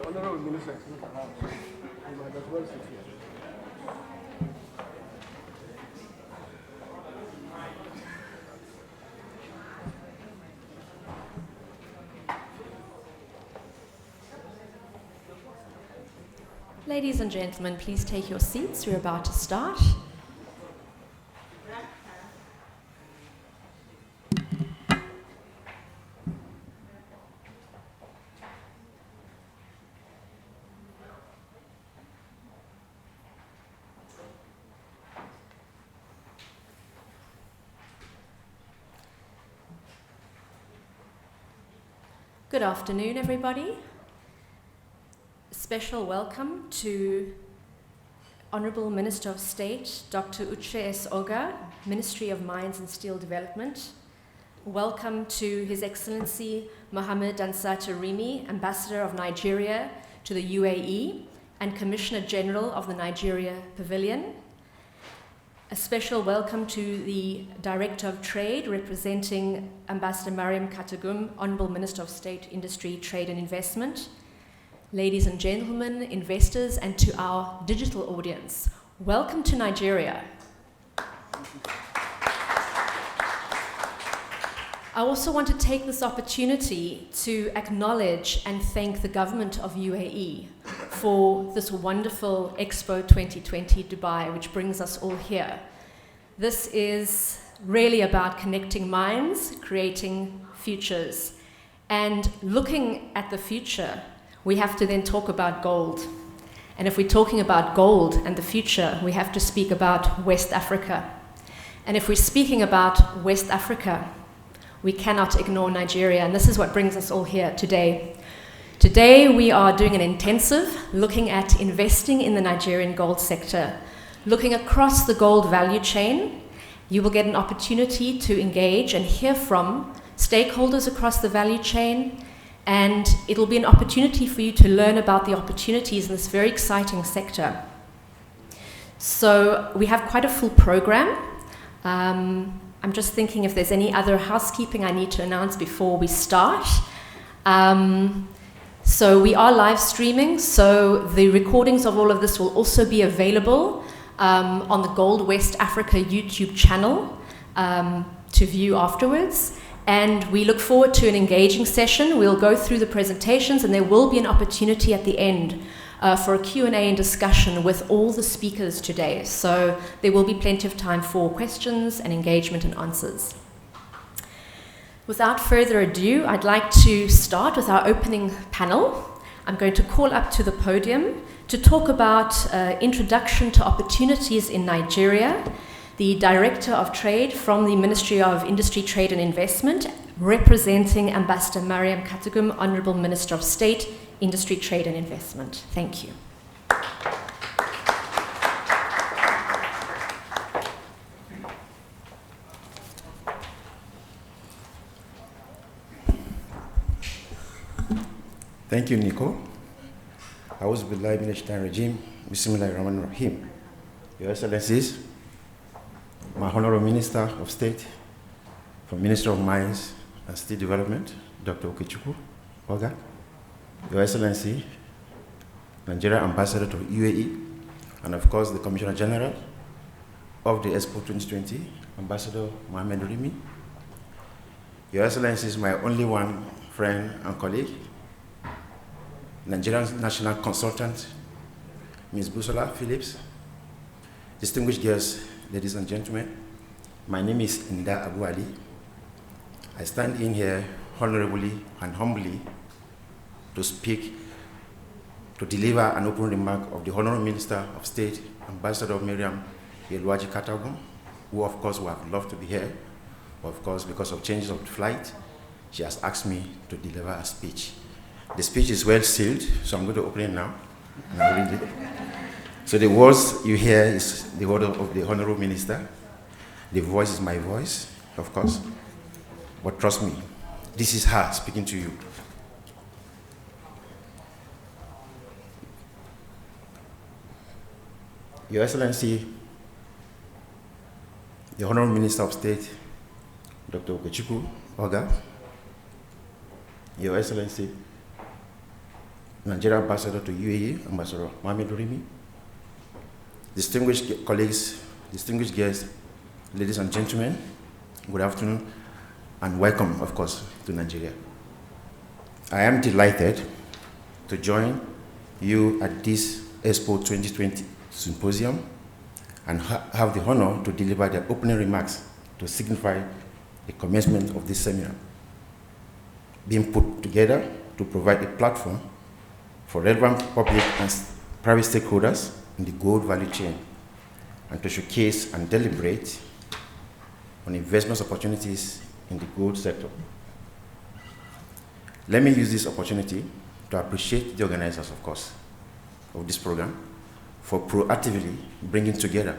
Honorable Minister is not around, so we might as well sit here. Ladies and gentlemen, please take your seats. We're about to start. Good afternoon, everybody. Special welcome to Honourable Minister of State, Dr. Uche S. Oga, Ministry of Mines and Steel Development. Welcome to His Excellency Mohammed Ansata Rimi, Ambassador of Nigeria to the UAE and Commissioner General of the Nigeria Pavilion. A special welcome to the Director of Trade, representing Ambassador Mariam Katagum, Honourable Minister of State, Industry, Trade and Investment. Ladies and gentlemen, investors, and to our digital audience, welcome to Nigeria. I also want to take this opportunity to acknowledge and thank the government of UAE for this wonderful Expo 2020 Dubai, which brings us all here. This is really about connecting minds, creating futures, and looking at the future. We have to then talk about gold. And if we're talking about gold and the future, we have to speak about West Africa. And if we're speaking about West Africa, we cannot ignore Nigeria. And this is what brings us all here today. Today, we are doing an intensive looking at investing in the Nigerian gold sector, looking across the gold value chain. You will get an opportunity to engage and hear from stakeholders across the value chain, and it'll be an opportunity for you to learn about the opportunities in this very exciting sector. So we have quite a full program. I'm just thinking if there's any other housekeeping I need to announce before we start. So we are live streaming, so the recordings of all of this will also be available on the Gold West Africa YouTube channel to view afterwards. And we look forward to an engaging session. We'll go through the presentations, and there will be an opportunity at the end for a Q&A and discussion with all the speakers today. So there will be plenty of time for questions and engagement and answers. Without further ado, I'd like to start with our opening panel. I'm going to call up to the podium to talk about introduction to opportunities in Nigeria, the Director of Trade from the Ministry of Industry, Trade and Investment, representing Ambassador Mariam Katagum, Honourable Minister of State, Industry, Trade and Investment. Thank you. Thank you, Nico. A'udhu billahi minash shaitanir rajim. Bismillahirrahmanirrahim. Your Excellencies, my Honorable Minister of State, for Minister of Mines and Steel Development, Dr. Okechukwu Oga, Your Excellency, Nigerian Ambassador to UAE, and of course the Commissioner General of the Expo 2020, Ambassador Mohammed Rimi, Your Excellencies, my only one friend and colleague, Nigerian National Consultant, Ms. Busola Phillips, distinguished guests, ladies and gentlemen, my name is Inda Abu Ali. I stand in here honorably and humbly to speak, to deliver an open remark of the Honorable Minister of State, Ambassador Mariam Katagum, who of course would have loved to be here, but of course because of changes of flight, she has asked me to deliver a speech. The speech is well sealed, so I'm going to open it now. And I'll read it. So the words you hear is the word of the Honorable Minister. The voice is my voice, of course. But trust me, this is her speaking to you. Your Excellency, the Honorable Minister of State, Dr. Okechukwu Oga, Your Excellency, Nigerian Ambassador to UAE, Ambassador Mohamed Rimi, distinguished colleagues, distinguished guests, ladies and gentlemen, good afternoon, and welcome, of course, to Nigeria. I am delighted to join you at this Expo 2020 Symposium and have the honor to deliver the opening remarks to signify the commencement of this seminar, being put together to provide a platform for relevant public and private stakeholders in the gold value chain and to showcase and deliberate on investment opportunities in the gold sector. Let me use this opportunity to appreciate the organizers, of course, of this program for proactively bringing together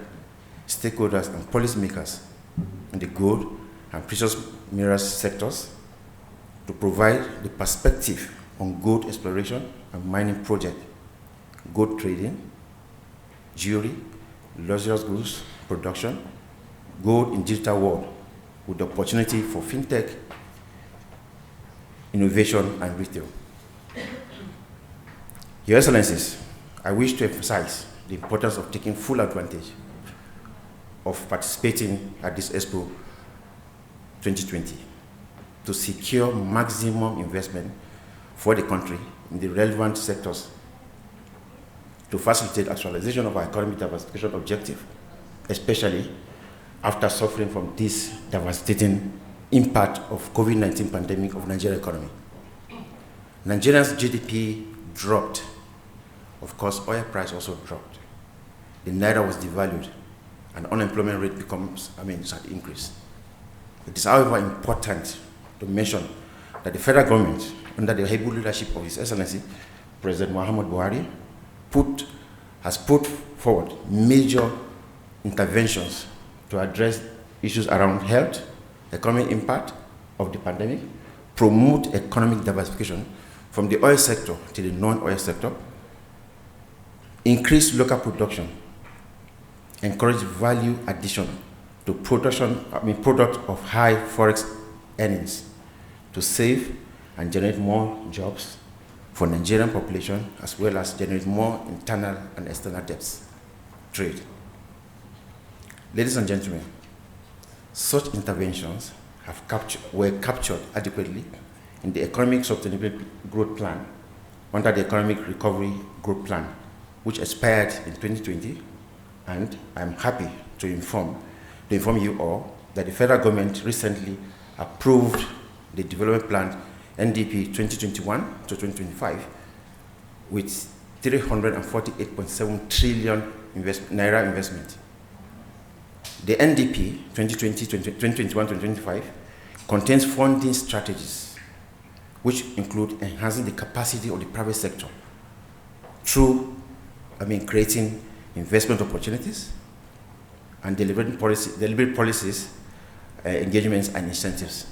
stakeholders and policymakers in the gold and precious minerals sectors to provide the perspective on gold exploration and mining project, gold trading, jewelry, luxurious goods production, gold in digital world, with the opportunity for fintech, innovation, and retail. Your Excellencies, I wish to emphasize the importance of taking full advantage of participating at this Expo 2020 to secure maximum investment for the country in the relevant sectors to facilitate actualization of our economic diversification objective, especially after suffering from this devastating impact of COVID-19 pandemic of Nigerian economy. Nigeria's GDP dropped. Of course, oil price also dropped. The naira was devalued, and unemployment rate had increased. It is, however, important to mention that the federal government, under the able leadership of His Excellency, President Muhammad Buhari, has put forward major interventions to address issues around health, economic impact of the pandemic, promote economic diversification from the oil sector to the non-oil sector, increase local production, encourage value addition to product of high forex earnings to save and generate more jobs for Nigerian population, as well as generate more internal and external debts, trade. Ladies and gentlemen, such interventions were captured adequately in the Economic Sustainability Growth Plan under the Economic Recovery Growth Plan, which expired in 2020, and I'm happy to inform you all that the federal government recently approved the development plan NDP 2021 to 2025 with 348.7 trillion naira investment. The NDP 2021-2025 contains funding strategies which include enhancing the capacity of the private sector through creating investment opportunities and delivering policies, engagements, and incentives.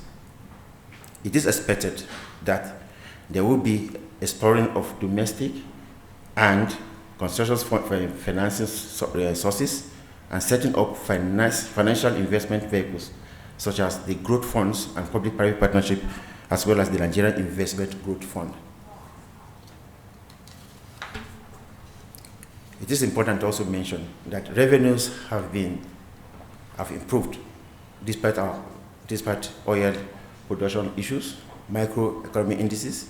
It is expected that there will be exploring of domestic and construction financing sources and setting up financial investment vehicles such as the growth funds and public-private partnership, as well as the Nigerian Investment Growth Fund. It is important to also mention that revenues have improved despite oil production issues. Microeconomic indices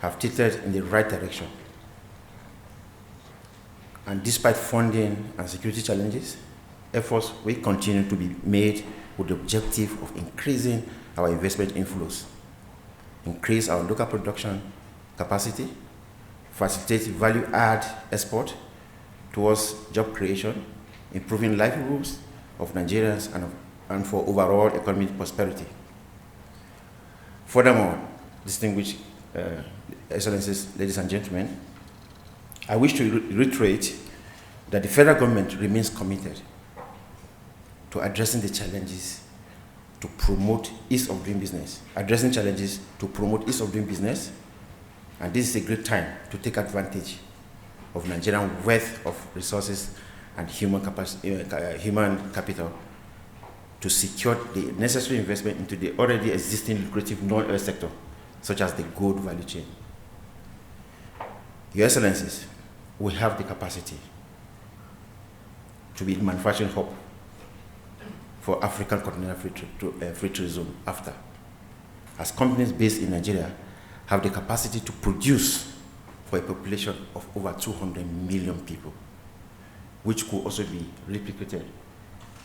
have tilted in the right direction. And despite funding and security challenges, efforts will continue to be made with the objective of increasing our investment inflows, increase our local production capacity, facilitate value-add export towards job creation, improving livelihoods of Nigerians and for overall economic prosperity. Furthermore, distinguished Excellencies, ladies and gentlemen, I wish to reiterate that the federal government remains committed to addressing the challenges to promote ease of doing business, and this is a great time to take advantage of Nigerian wealth of resources and human capital to secure the necessary investment into the already existing lucrative non-oil sector, such as the gold value chain. Your Excellencies, we have the capacity to be the manufacturing hub for African Continental Free Trade Zone after, as companies based in Nigeria have the capacity to produce for a population of over 200 million people, which could also be replicated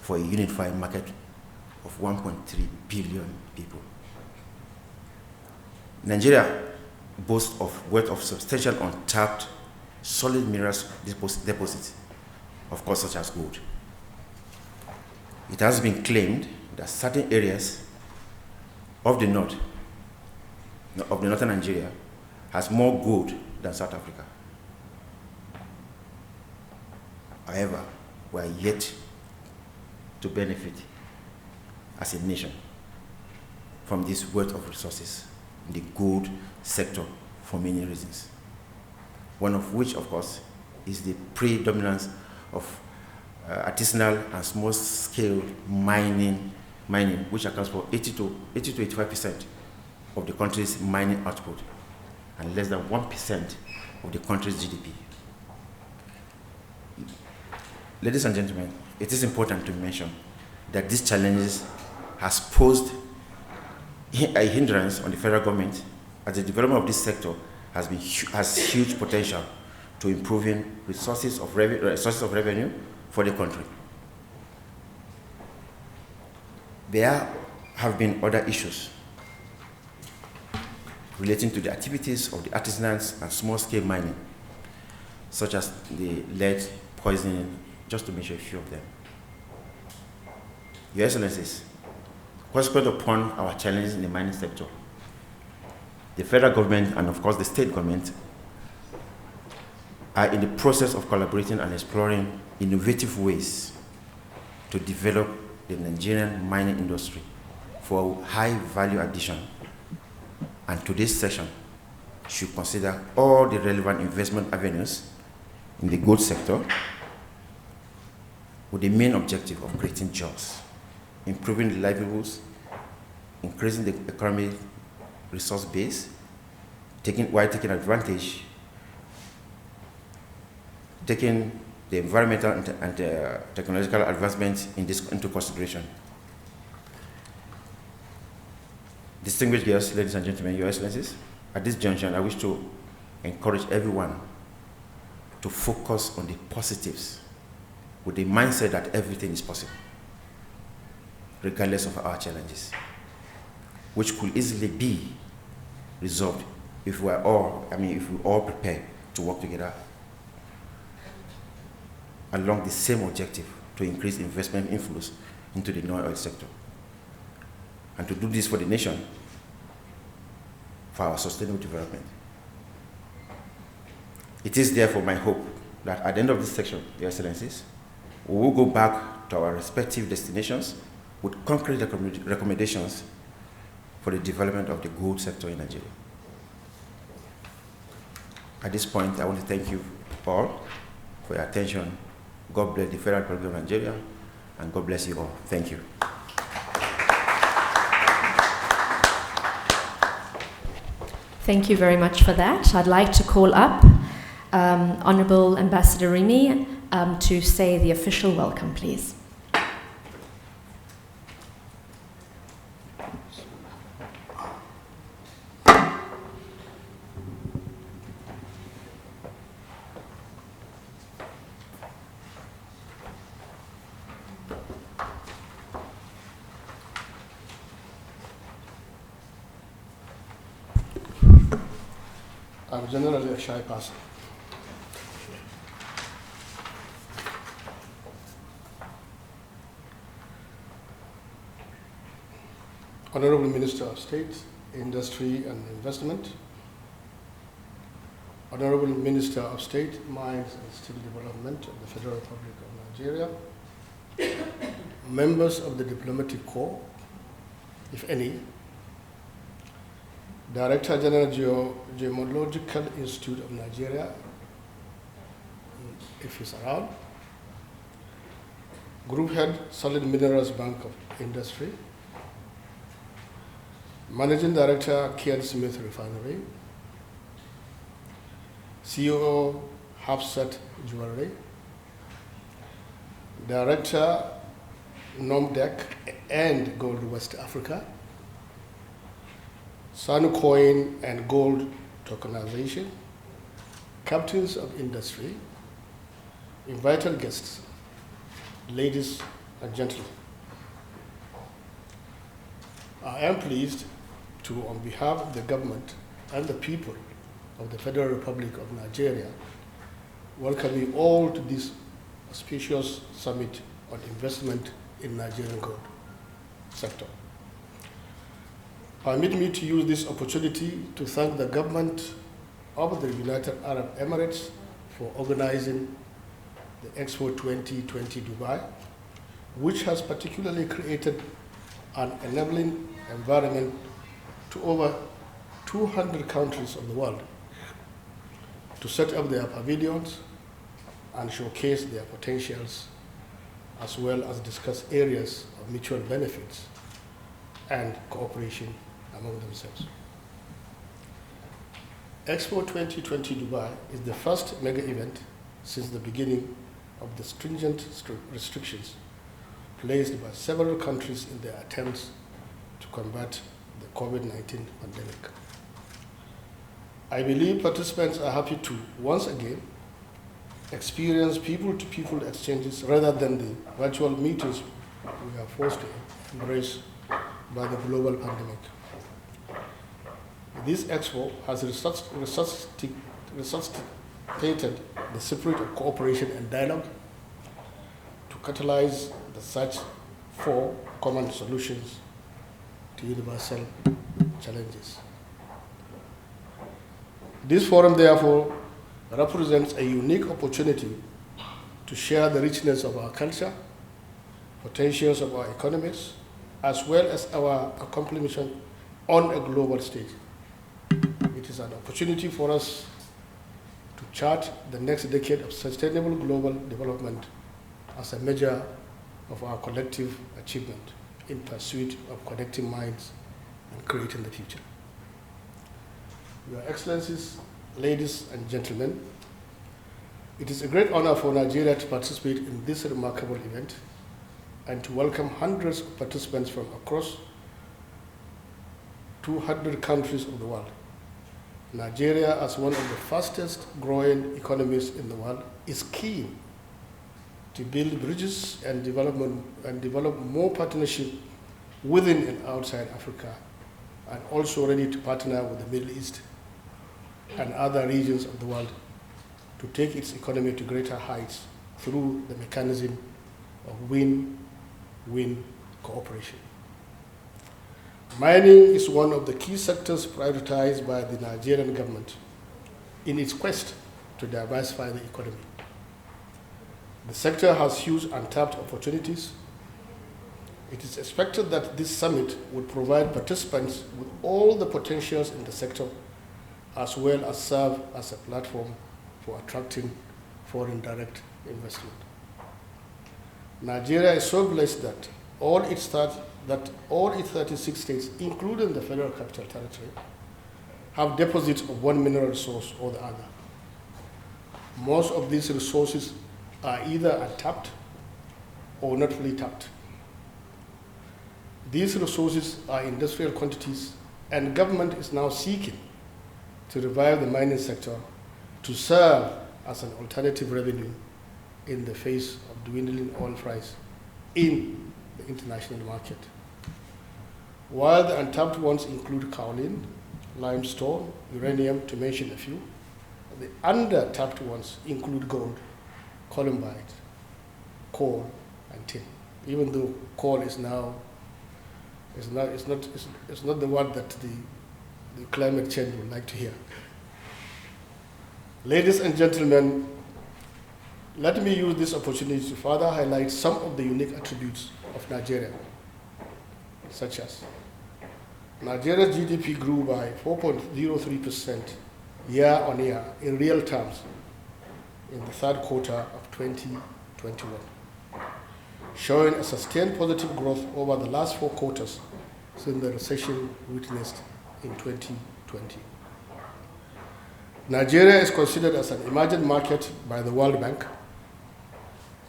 for a unified market of 1.3 billion people. Nigeria boasts of wealth of substantial untapped solid minerals deposits, of course, such as gold. It has been claimed that certain areas of the northern Nigeria has more gold than South Africa. However, we are yet to benefit as a nation from this wealth of resources in the gold sector for many reasons. One of which, of course, is the predominance of artisanal and small-scale mining, which accounts for 80 to 85% of the country's mining output and less than 1% of the country's GDP. Ladies and gentlemen, it is important to mention that these challenges has posed a hindrance on the federal government, as the development of this sector has huge potential to improving sources of revenue for the country. There have been other issues relating to the activities of the artisans and small-scale mining, such as the lead poisoning, just to mention a few of them. Your Excellencies, consequent upon our challenges in the mining sector, the federal government and of course the state government are in the process of collaborating and exploring innovative ways to develop the Nigerian mining industry for high value addition. And today's session should consider all the relevant investment avenues in the gold sector with the main objective of creating jobs, improving the livelihoods, increasing the economic resource base, while taking advantage, taking the environmental and technological advancements into consideration. Distinguished guests, ladies and gentlemen, Your Excellencies, at this junction, I wish to encourage everyone to focus on the positives with the mindset that everything is possible, regardless of our challenges, which could easily be resolved if we all prepare to work together along the same objective to increase investment inflows into the non-oil sector, and to do this for the nation, for our sustainable development. It is therefore my hope that at the end of this section, Your Excellencies, we will go back to our respective destinations with concrete recommendations for the development of the gold sector in Nigeria. At this point, I want to thank you all for your attention. God bless the Federal Republic of Nigeria, and God bless you all. Thank you. Thank you very much for that. I'd like to call up Honorable Ambassador Remy to say the official welcome, please. I'm generally a shy person. Honorable Minister of State, Industry and Investment, Honorable Minister of State, Mines and Steel Development of the Federal Republic of Nigeria, members of the Diplomatic Corps, if any, Director General Geological Institute of Nigeria, if he's around, Group Head, Solid Minerals Bank of Industry, Managing Director, Kian Smith Refinery, CEO Hafsat Jewelry, Director Nomdec and Gold West Africa, Suncoin and Gold Tokenization, captains of industry, invited guests, ladies and gentlemen. I am pleased to, on behalf of the government and the people of the Federal Republic of Nigeria, welcome you all to this auspicious summit on investment in Nigerian gold sector. Permit me to use this opportunity to thank the government of the United Arab Emirates for organizing the Expo 2020 Dubai, which has particularly created an enabling environment to over 200 countries of the world to set up their pavilions and showcase their potentials, as well as discuss areas of mutual benefits and cooperation among themselves. Expo 2020 Dubai is the first mega event since the beginning of the stringent restrictions placed by several countries in their attempts to combat the COVID-19 pandemic. I believe participants are happy to, once again, experience people-to-people exchanges rather than the virtual meetings we are forced to embrace by the global pandemic. This expo has resuscitated the spirit of cooperation and dialogue to catalyze the search for common solutions to universal challenges. This forum, therefore, represents a unique opportunity to share the richness of our culture, potentials of our economies, as well as our accomplishments on a global stage. It is an opportunity for us to chart the next decade of sustainable global development as a measure of our collective achievement in pursuit of connecting minds and creating the future. Your Excellencies, ladies and gentlemen, it is a great honor for Nigeria to participate in this remarkable event and to welcome hundreds of participants from across 200 countries of the world. Nigeria, as one of the fastest growing economies in the world, is keen to build bridges and develop more partnership within and outside Africa, and also ready to partner with the Middle East and other regions of the world to take its economy to greater heights through the mechanism of win-win cooperation. Mining is one of the key sectors prioritized by the Nigerian government in its quest to diversify the economy. The sector has huge untapped opportunities. It is expected that this summit would provide participants with all the potentials in the sector, as well as serve as a platform for attracting foreign direct investment. Nigeria is so blessed that all its 36 states, including the Federal Capital Territory, have deposits of one mineral resource or the other. Most of these resources are either untapped or not fully tapped. These resources are industrial quantities, and government is now seeking to revive the mining sector to serve as an alternative revenue in the face of dwindling oil price in the international market. While the untapped ones include kaolin, limestone, uranium, to mention a few, the under-tapped ones include gold, columbite, coal, and tin. Even though coal is now it's not the word that the climate change would like to hear. Ladies and gentlemen, let me use this opportunity to further highlight some of the unique attributes of Nigeria, such as Nigeria's GDP grew by 4.03% year-on-year in real terms in the third quarter of 2021, showing a sustained positive growth over the last 4 quarters since the recession witnessed in 2020. Nigeria is considered as an emerging market by the World Bank.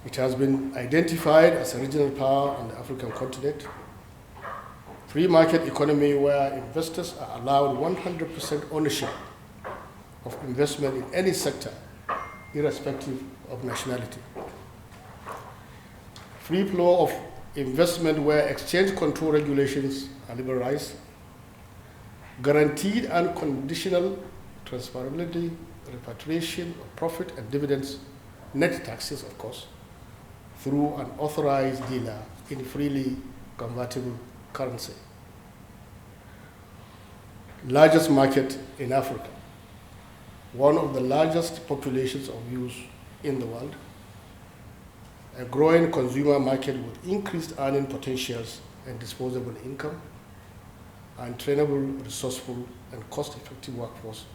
It has been identified as a regional power on the African continent. Free market economy where investors are allowed 100% ownership of investment in any sector, irrespective of nationality. Free flow of investment where exchange control regulations are liberalized. Guaranteed and conditional transferability, repatriation of profit and dividends, net taxes of course, through an authorized dealer in freely convertible currency. Largest market in Africa, one of the largest populations of youth in the world, a growing consumer market with increased earning potentials and disposable income, and trainable, resourceful, and cost-effective workforce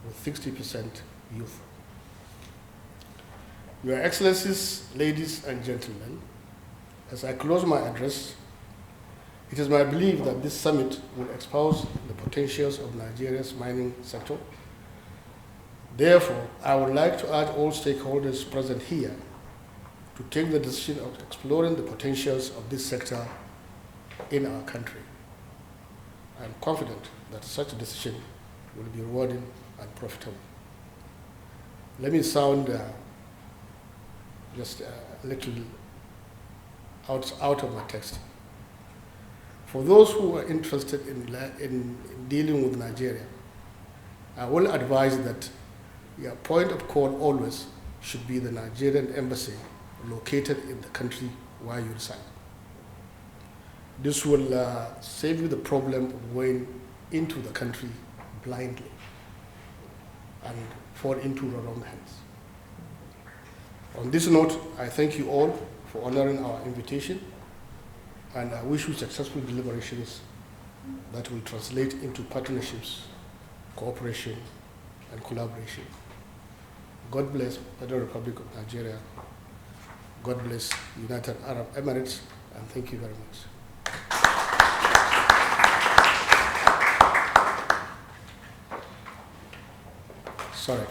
with 60% youth. Your Excellencies, ladies and gentlemen, as I close my address, it is my belief that this summit will expose the potentials of Nigeria's mining sector. Therefore, I would like to urge all stakeholders present here to take the decision of exploring the potentials of this sector in our country. I am confident that such a decision will be rewarding and profitable. Let me sound just a little out of my text. For those who are interested in dealing with Nigeria, I will advise that your point of call always should be the Nigerian embassy located in the country where you reside. This will save you the problem of going into the country blindly and fall into the wrong hands. On this note, I thank you all for honoring our invitation, and I wish you successful deliberations that will translate into partnerships, cooperation, and collaboration. God bless Federal Republic of Nigeria. God bless United Arab Emirates, and thank you very much. Sorry.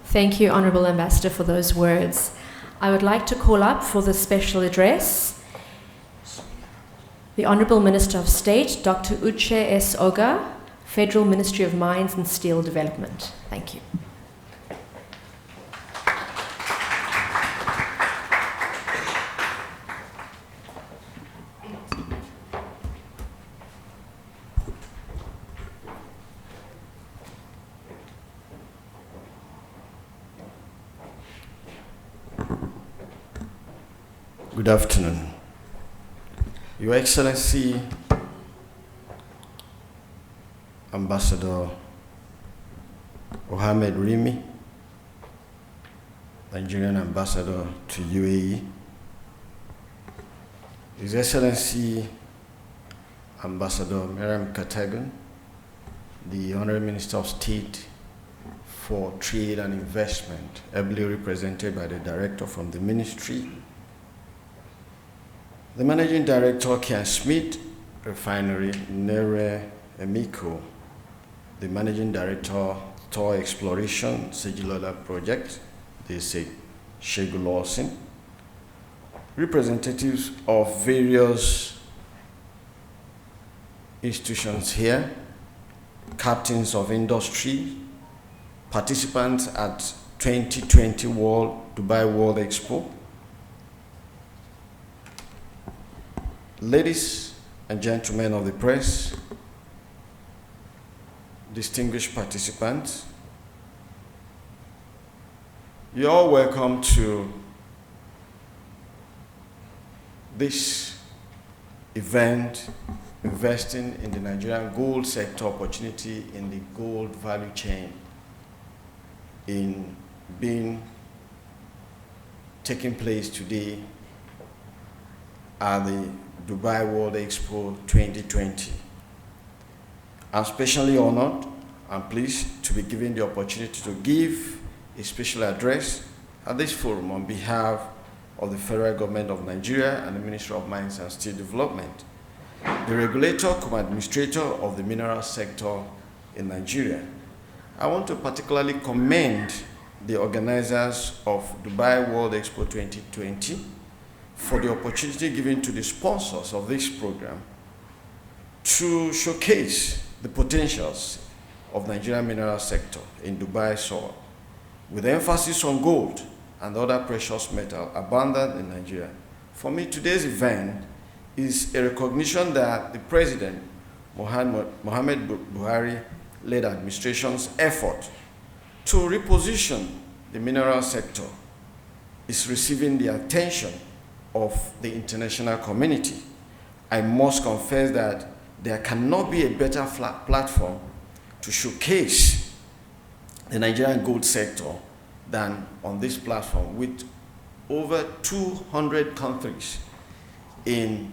Thank you, Honourable Ambassador, for those words. I would like to call up for the special address the Honourable Minister of State, Dr. Uche S. Oga, Federal Ministry of Mines and Steel Development. Thank you. Good afternoon. Your Excellency, Ambassador Mohammed Rimi, Nigerian Ambassador to UAE, His Excellency Ambassador Miriam Katagun, the Honorable Minister of State for Trade and Investment, ably represented by the Director from the Ministry, the Managing Director, Kian Smith, Refinery, Nere Emiko, the Managing Director, Tor Exploration, Sejilola Project, they say Shegu Lawson, representatives of various institutions here, captains of industry, participants at 2020 Dubai World Expo, ladies and gentlemen of the press, distinguished participants, you're all welcome to this event, investing in the Nigerian gold sector opportunity in the gold value chain, in being taking place today at the Dubai World Expo 2020. I'm especially honored and pleased to be given the opportunity to give a special address at this forum on behalf of the Federal Government of Nigeria and the Ministry of Mines and Steel Development, the regulator cum administrator of the mineral sector in Nigeria. I want to particularly commend the organizers of Dubai World Expo 2020 for the opportunity given to the sponsors of this program to showcase the potentials of Nigerian mineral sector in Dubai soil, with emphasis on gold and other precious metal abundant in Nigeria. For me, today's event is a recognition that the President, Mohamed Buhari-led administration's effort to reposition the mineral sector is receiving the attention of the international community. I must confess that there cannot be a better platform to showcase the Nigerian gold sector than on this platform, with over 200 countries in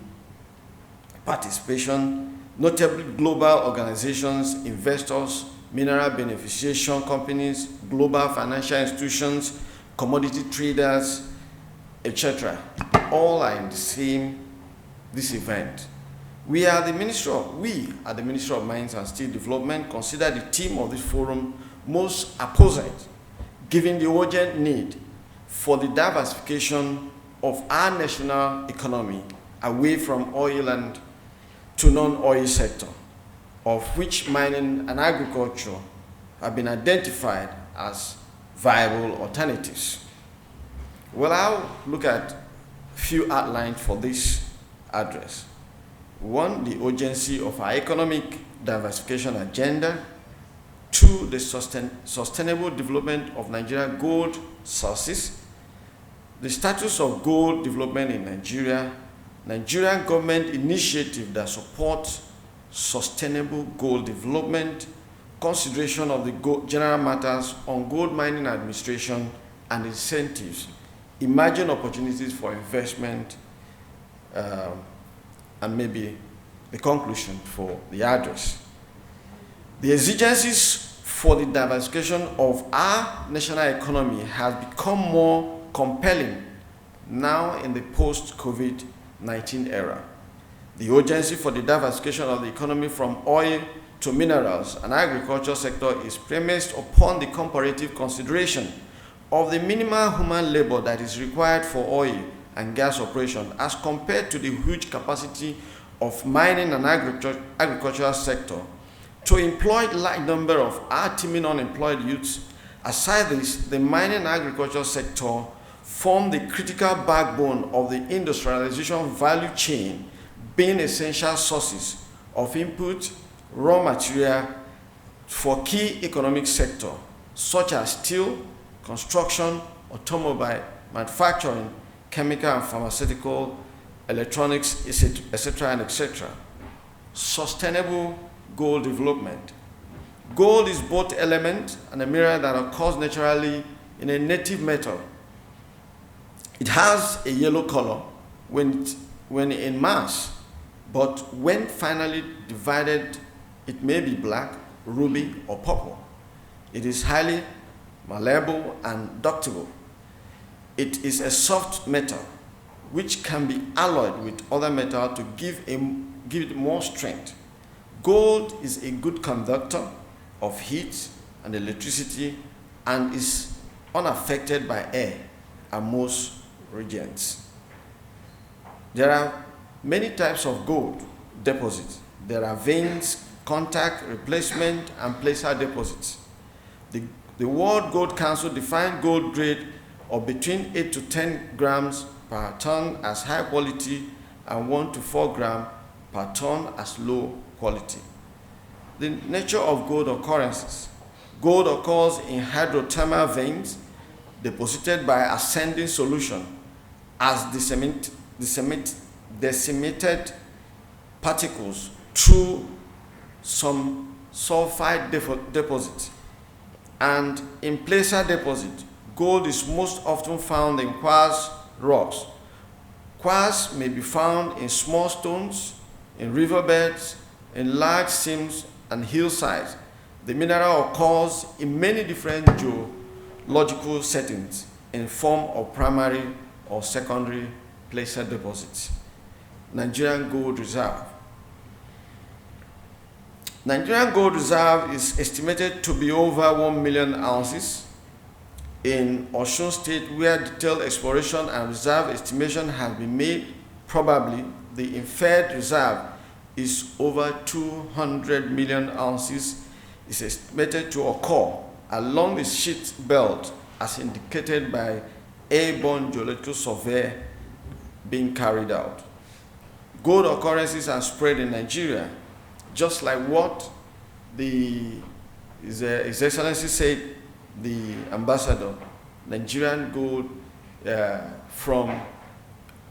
participation, notably global organizations, investors, mineral beneficiation companies, global financial institutions, commodity traders, etc. All are in this event. We at the Ministry of Mines and Steel Development consider the theme of this forum most apposite, given the urgent need for the diversification of our national economy away from oil and to non-oil sector, of which mining and agriculture have been identified as viable alternatives. Well, I'll look at a few outlines for this address. One, the urgency of our economic diversification agenda. Two, the sustainable development of Nigerian gold sources. The status of gold development in Nigeria. Nigerian government initiative that supports sustainable gold development. Consideration of the general matters on gold mining administration and incentives. Emerging opportunities for investment, and maybe the conclusion for the address. The exigencies for the diversification of our national economy has become more compelling now in the post-COVID-19 era. The urgency for the diversification of the economy from oil to minerals and agriculture sector is premised upon the comparative consideration of the minimal human labor that is required for oil and gas operation as compared to the huge capacity of mining and agricultural sector to employ a large number of our teeming unemployed youths. Aside this, the mining and agricultural sector form the critical backbone of the industrialization value chain, being essential sources of input, raw material for key economic sector such as steel, construction, automobile, manufacturing, chemical and pharmaceutical, electronics, etc. and etc. Sustainable gold development. Gold is both element and a mineral that occurs naturally in a native metal. It has a yellow color when in mass, but when finally divided, it may be black, ruby, or purple. It is highly malleable and ductile. It is a soft metal which can be alloyed with other metal to give it more strength. Gold is a good conductor of heat and electricity and is unaffected by air and most reagents. There are many types of gold deposits. There are veins, contact, replacement, and placer deposits. The World Gold Council defined gold grade of between 8 to 10 grams per ton as high quality and 1 to 4 grams per ton as low quality. The nature of gold occurrences. Gold occurs in hydrothermal veins deposited by ascending solution as decimated particles through some sulfide deposits. And in placer deposit, gold is most often found in quartz rocks. Quartz may be found in small stones, in riverbeds, in large seams and hillsides. The mineral occurs in many different geological settings in form of primary or secondary placer deposits. Nigerian Gold Reserve. Nigerian Gold Reserve is estimated to be over 1 million ounces in Osun State, where detailed exploration and reserve estimation has been made. Probably the inferred reserve is over 200 million ounces, is estimated to occur along the sheet belt as indicated by airborne geological survey being carried out. Gold occurrences are spread in Nigeria, just like what His Excellency said, the ambassador. Nigerian gold, from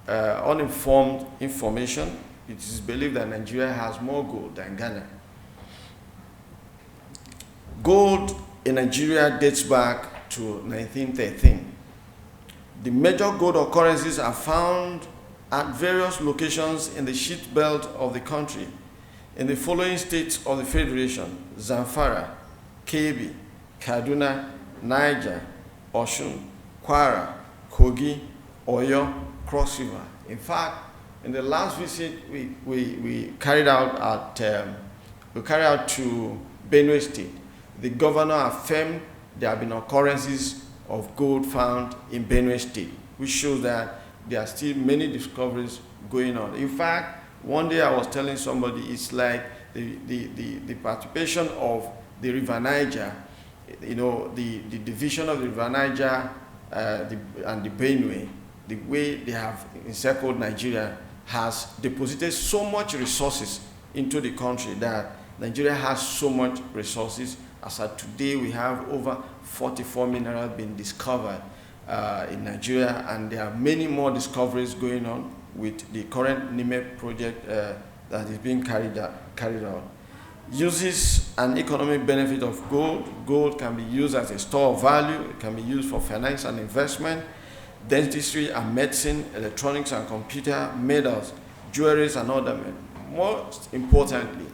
uninformed information, it is believed that Nigeria has more gold than Ghana. Gold in Nigeria dates back to 1913. The major gold occurrences are found at various locations in the sheet belt of the country in the following states of the Federation: Zamfara, Kebbi, Kaduna, Niger, Osun, Kwara, Kogi, Oyo, Cross River. In fact, in the last visit we carried out to Benue State, the governor affirmed there have been occurrences of gold found in Benue State, which shows that there are still many discoveries going on. In fact, one day I was telling somebody it's like the participation of the River Niger, you know, the division of the River Niger and the Benue, the way they have encircled Nigeria has deposited so much resources into the country that Nigeria has so much resources. As of today, we have over 44 minerals being discovered in Nigeria, and there are many more discoveries going on with the current NIMEP project that is being carried out. Uses and economic benefit of gold. Gold can be used as a store of value. It can be used for finance and investment, dentistry and medicine, electronics and computer, metals, jewelry and ornament. Most importantly,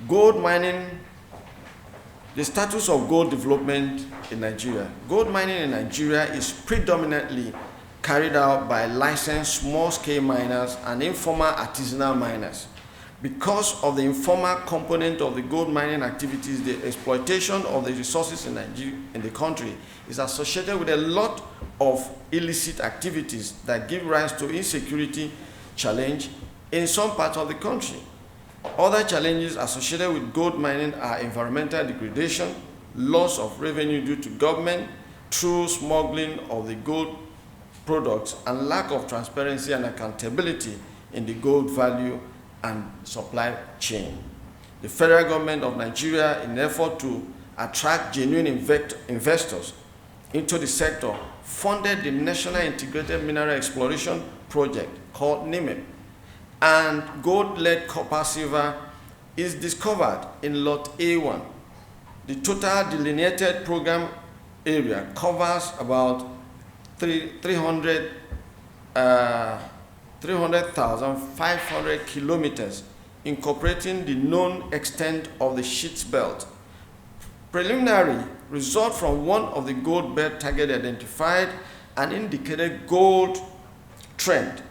gold mining, the status of gold development in Nigeria. Gold mining in Nigeria is predominantly carried out by licensed small-scale miners and informal artisanal miners. Because of the informal component of the gold mining activities, the exploitation of the resources in Nigeria, in the country, is associated with a lot of illicit activities that give rise to insecurity challenge in some parts of the country. Other challenges associated with gold mining are environmental degradation, loss of revenue due to government through smuggling of the gold products, and lack of transparency and accountability in the gold value and supply chain. The federal government of Nigeria, in an effort to attract genuine investors into the sector, funded the National Integrated Mineral Exploration Project called NIMEP, and gold, lead, copper, silver is discovered in Lot A1. The total delineated program area covers about 300,500 kilometers, incorporating the known extent of the sheet belt. Preliminary result from one of the gold belt target identified an indicated gold trend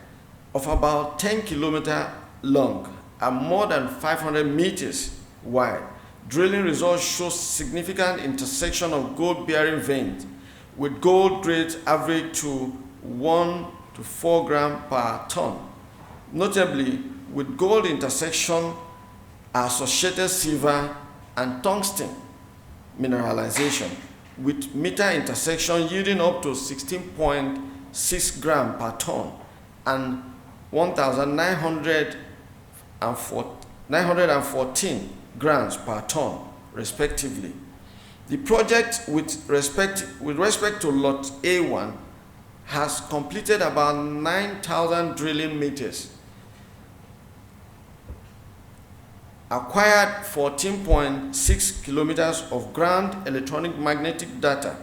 of about 10 kilometers long and more than 500 meters wide. Drilling results show significant intersection of gold-bearing veins, with gold grades average to 1 to 4 grams per ton. Notably, with gold intersection are associated silver and tungsten mineralization, with meter intersection yielding up to 16.6 grams per ton and 1,914 grams per ton, respectively. The project with respect to Lot A1 has completed about 9,000 drilling meters, acquired 14.6 kilometers of ground electronic magnetic data,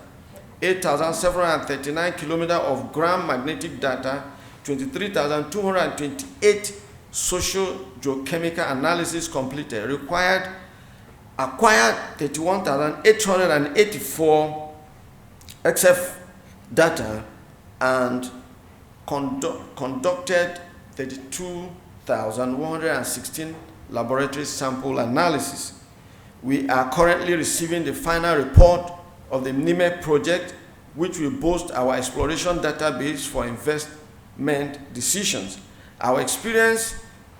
8,739 kilometers of ground magnetic data, 23,228 socio-geochemical analysis completed, acquired 31,884 XF data and conducted 32,116 laboratory sample analysis. We are currently receiving the final report of the NIME project, which will boost our exploration database for investment decisions. Our experience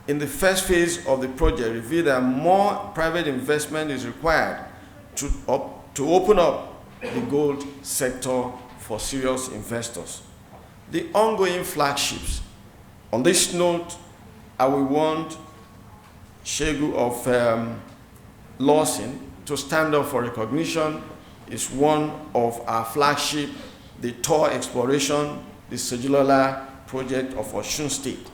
in the first phase of the project revealed that more private investment is required to open up the gold sector for serious investors. The ongoing flagships. On this note, I will want Shegu of Lawson to stand up for recognition. Is one of our flagship, the Tor Exploration, the Sejulola project of Osun State.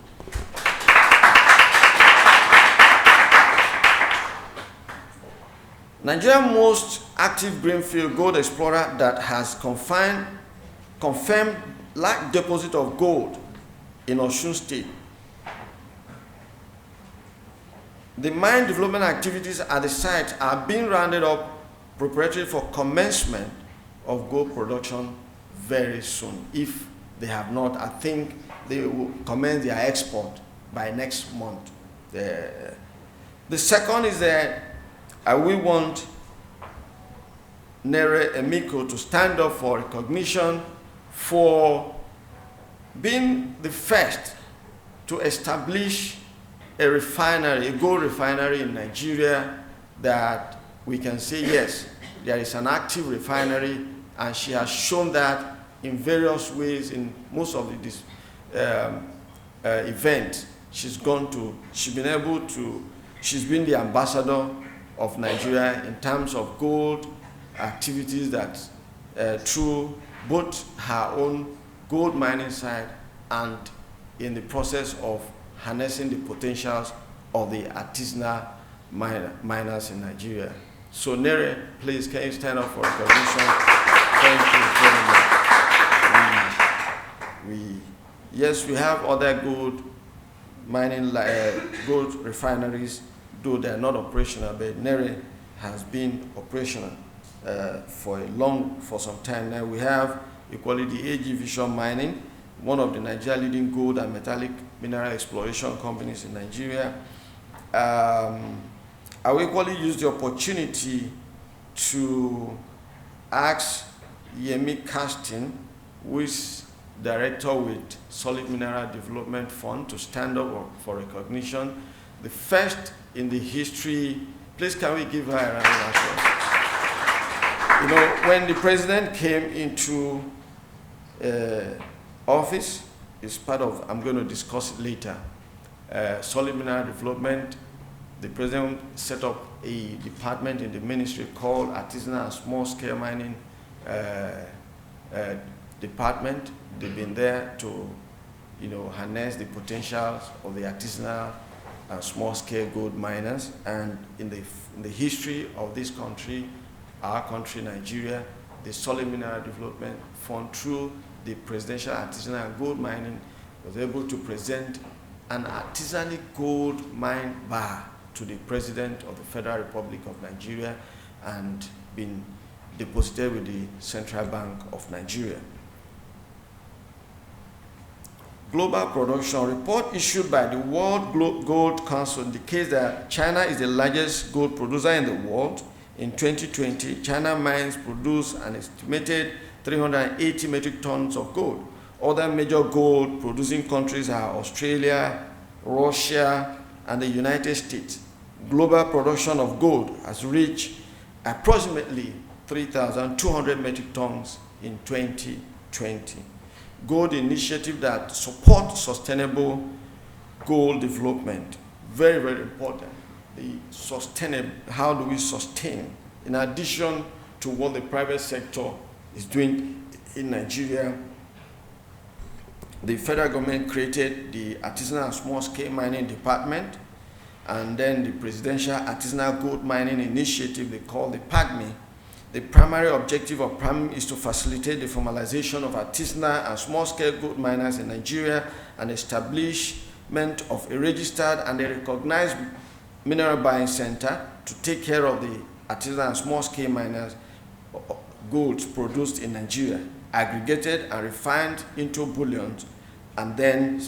Nigeria's most active greenfield gold explorer that has confirmed large deposit of gold in Osun State. The mine development activities at the site are being rounded up preparatory for commencement of gold production very soon. If they have not, I think they will commence their export by next month. The second is that we want Nere Emiko to stand up for recognition for being the first to establish a refinery, a gold refinery in Nigeria, that we can say, yes, there is an active refinery, and she has shown that in various ways in most of the events she's gone to. She's been the ambassador of Nigeria in terms of gold activities that through both her own gold mining side and in the process of harnessing the potentials of the artisanal miners in Nigeria. So Nere, please, can you stand up for recognition? Thank you very much. Yes, we have other gold mining, gold refineries, though they are not operational, but Nere has been operational for some time now. We have equally the AG Vision Mining, one of the Nigeria leading gold and metallic mineral exploration companies in Nigeria. I will equally use the opportunity to ask Yemi Castin, who is director with Solid Mineral Development Fund, to stand up for recognition. The first in the history. Please, can we give her a round of applause? You know, when the president came into office, it's part of, I'm going to discuss it later, Solid Mineral Development. The president set up a department in the ministry called Artisanal and Small Scale Mining Department. They've been there to, harness the potentials of the artisanal and small scale gold miners. And in the history of this country, our country, Nigeria, the Solid Mineral Development Fund, through the Presidential Artisanal and Gold Mining, was able to present an artisanal gold mine bar to the President of the Federal Republic of Nigeria and been deposited with the Central Bank of Nigeria. Global production report issued by the World Gold Council indicates that China is the largest gold producer in the world. In 2020, China mines produced an estimated 380 metric tons of gold. Other major gold producing countries are Australia, Russia, and the United States. Global production of gold has reached approximately 3,200 metric tons in 2020. Gold initiative that support sustainable gold development. Very, very important. The sustainable, how do we sustain? In addition to what the private sector is doing in Nigeria, the federal government created the Artisanal and Small Scale Mining Department, and then the Presidential Artisanal Gold Mining Initiative, they call the PAGMI. The primary objective of PAGMI is to facilitate the formalization of artisanal and small-scale gold miners in Nigeria and establishment of a registered and a recognized mineral buying center to take care of the artisanal and small-scale miners gold produced in Nigeria, aggregated and refined into bullion, and then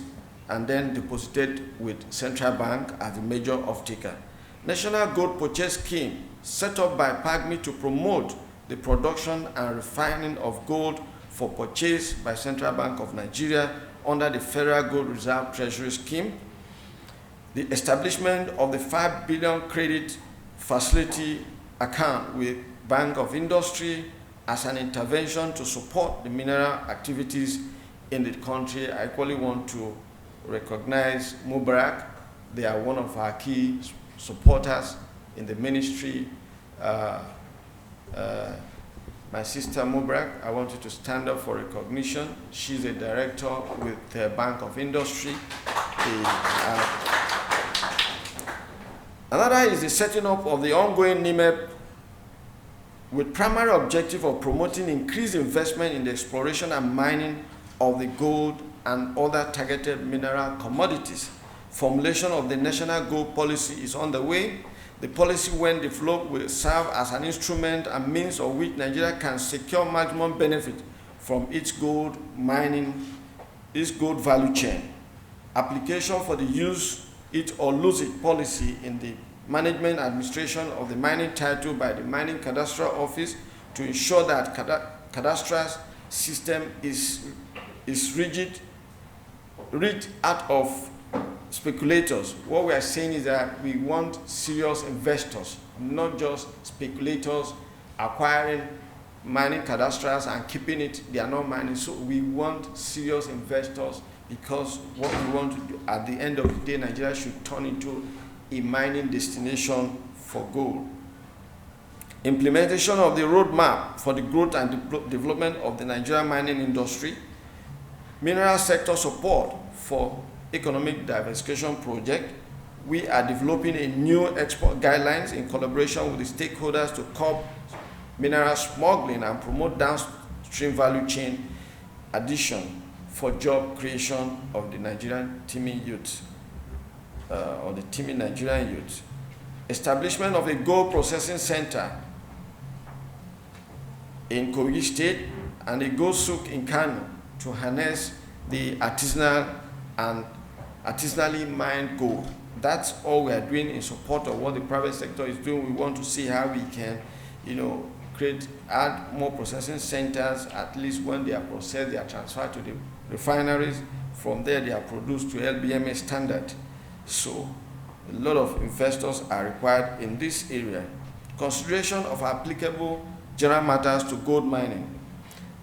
deposited with central bank as the major off-taker. National Gold Purchase Scheme set up by PAGMI to promote the production and refining of gold for purchase by Central Bank of Nigeria under the Federal Gold Reserve Treasury Scheme. The establishment of the 5 billion credit facility account with Bank of Industry as an intervention to support the mineral activities in the country. I equally want to recognize Mubarak. They are one of our key supporters in the ministry. My sister Mubarak, I want you to stand up for recognition. She's a director with the Bank of Industry. Another is the setting up of the ongoing NIMEP with primary objective of promoting increased investment in the exploration and mining of the gold and other targeted mineral commodities. Formulation of the national gold policy is on the way. The policy, when developed, will serve as an instrument and means of which Nigeria can secure maximum benefit from its gold mining, its gold value chain. Application for the use it or lose it policy in the management administration of the mining title by the Mining Cadastral Office to ensure that cadastral system is rid out of speculators. What we are saying is that we want serious investors, not just speculators acquiring mining cadastrals and keeping it. They are not mining. So we want serious investors, because what we want to do at the end of the day, Nigeria should turn into a mining destination for gold. Implementation of the roadmap for the growth and development of the Nigerian mining industry. Mineral sector support for economic diversification project. We are developing a new export guidelines in collaboration with the stakeholders to curb mineral smuggling and promote downstream value chain addition for job creation of the Nigerian teeming youth, or the teeming Nigerian youth. Establishment of a gold processing center in Kogi State and a gold souk in Kano to harness the artisanal and artisanally mined gold. That's all we are doing in support of what the private sector is doing. We want to see how we can, add more processing centers. At least when they are processed, they are transferred to the refineries. From there, they are produced to LBMA standard. So a lot of investors are required in this area. Consideration of applicable general matters to gold mining.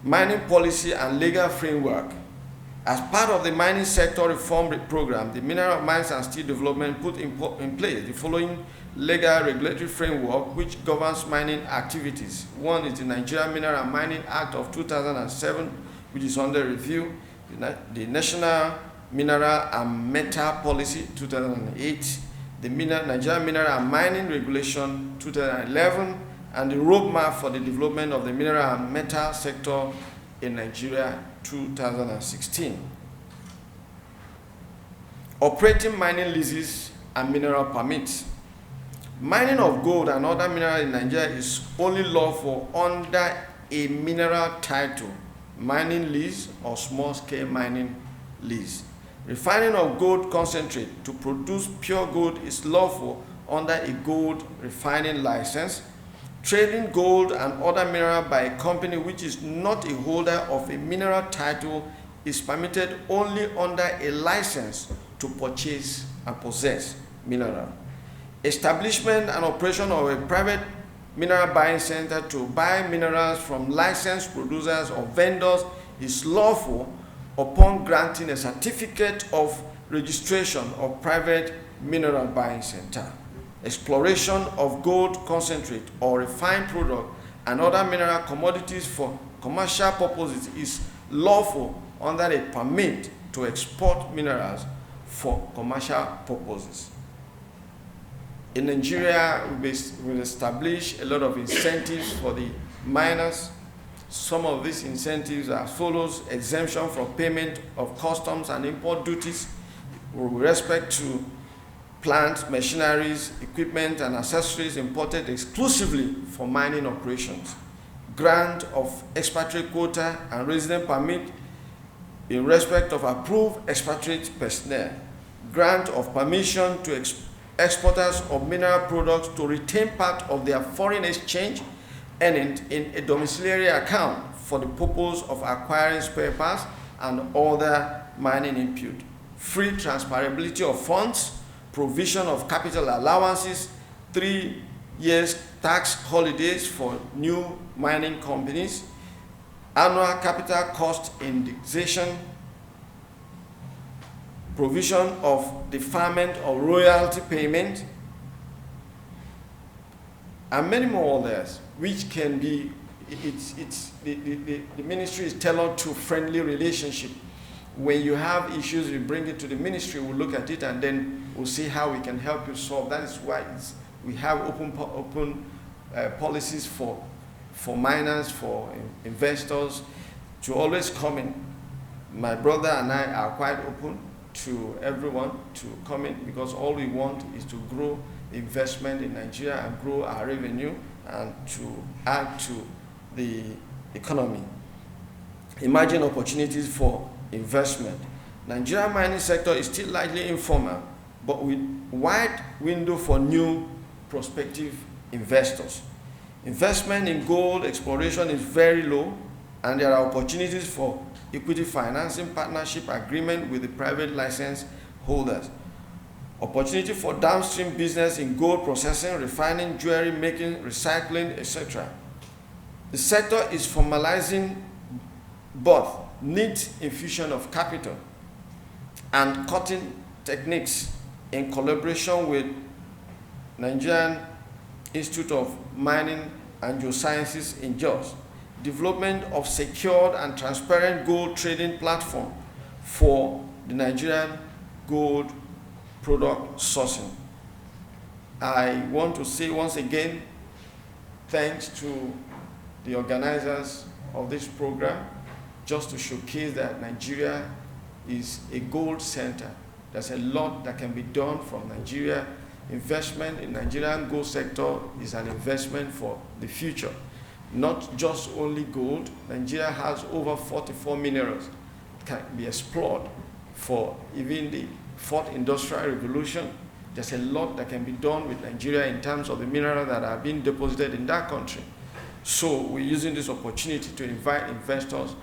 Mining policy and legal framework. As part of the mining sector reform program, the Mineral Mines and Steel Development put in place the following legal regulatory framework which governs mining activities. One is the Nigerian Mineral Mining Act of 2007, which is under review, the National Mineral and Metal Policy 2008, the Nigerian Mineral and Mining Regulation 2011, and the Roadmap for the Development of the Mineral and Metal Sector in Nigeria 2016. Operating mining leases and mineral permits. Mining of gold and other minerals in Nigeria is only lawful under a mineral title, mining lease or small-scale mining lease. Refining of gold concentrate to produce pure gold is lawful under a gold refining license. Trading gold and other mineral by a company which is not a holder of a mineral title is permitted only under a license to purchase and possess mineral. Establishment and operation of a private mineral buying center to buy minerals from licensed producers or vendors is lawful upon granting a certificate of registration of private mineral buying center. Exploration of gold concentrate or refined product and other mineral commodities for commercial purposes is lawful under a permit to export minerals for commercial purposes. In Nigeria, we establish a lot of incentives for the miners. Some of these incentives are as follows: exemption from payment of customs and import duties with respect to plant, machineries, equipment, and accessories imported exclusively for mining operations. grant of expatriate quota and resident permit in respect of approved expatriate personnel, grant of permission to exporters of mineral products to retain part of their foreign exchange earned in a domiciliary account for the purpose of acquiring spare parts and other mining input, free transferability of funds, provision of capital allowances, 3 years tax holidays for new mining companies, annual capital cost indexation, provision of deferment of royalty payment, and many more others, which can be, the ministry is tailored to friendly relationship. When you have issues, you bring it to the ministry, we'll look at it, and then we'll see how we can help you solve. That is why we have open policies for miners, for investors, to always come in. My brother and I are quite open to everyone to come in, because all we want is to grow investment in Nigeria and grow our revenue and to add to the economy. Emerging opportunities for investment. Nigerian mining sector is still largely informal, but with wide window for new prospective investors. Investment in gold exploration is very low, and there are opportunities for equity financing partnership agreement with the private license holders. Opportunity for downstream business in gold processing, refining, jewelry making, recycling, etc. The sector is formalizing both neat infusion of capital and cutting techniques in collaboration with Nigerian Institute of Mining and Geosciences in Jos. Development of secured and transparent gold trading platform for the Nigerian gold product sourcing. I want to say once again, thanks to the organizers of this program, just to showcase that Nigeria is a gold center. There's a lot that can be done from Nigeria. Investment in Nigerian gold sector is an investment for the future. Not just only gold. Nigeria has over 44 minerals that can be explored for even the fourth industrial revolution. There's a lot that can be done with Nigeria in terms of the minerals that are being deposited in that country. So we're using this opportunity to invite investors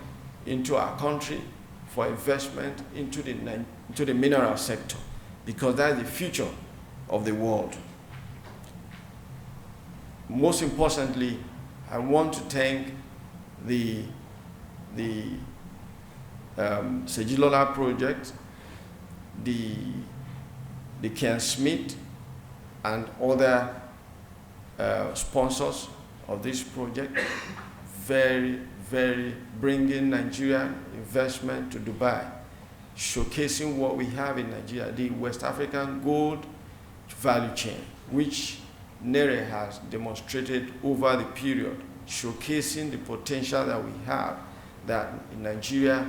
into our country for investment into the mineral sector, because that's the future of the world. Most importantly, I want to thank the Sejilola project, the Ken Smith, and other sponsors of this project, very bringing Nigerian investment to Dubai, showcasing what we have in Nigeria, the West African gold value chain, which NERE has demonstrated over the period, showcasing the potential that we have, that in Nigeria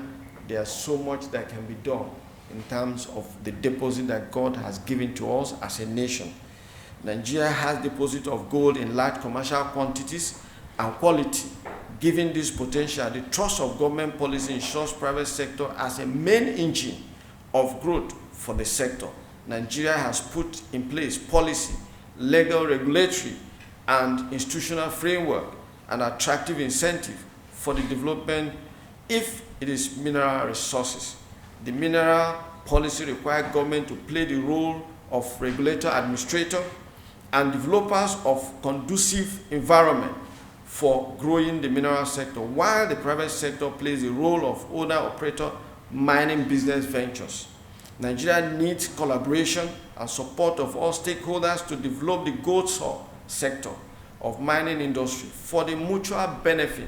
there's so much that can be done in terms of the deposit that God has given to us as a nation. Nigeria has deposit of gold in large commercial quantities and quality. Given this potential, the trust of government policy ensures private sector as a main engine of growth for the sector. Nigeria has put in place policy, legal, regulatory, and institutional framework and attractive incentive for the development if it is mineral resources. The mineral policy requires government to play the role of regulator, administrator, and developers of conducive environment for growing the mineral sector, while the private sector plays the role of owner-operator mining business ventures. Nigeria needs collaboration and support of all stakeholders to develop the gold sector of mining industry for the mutual benefit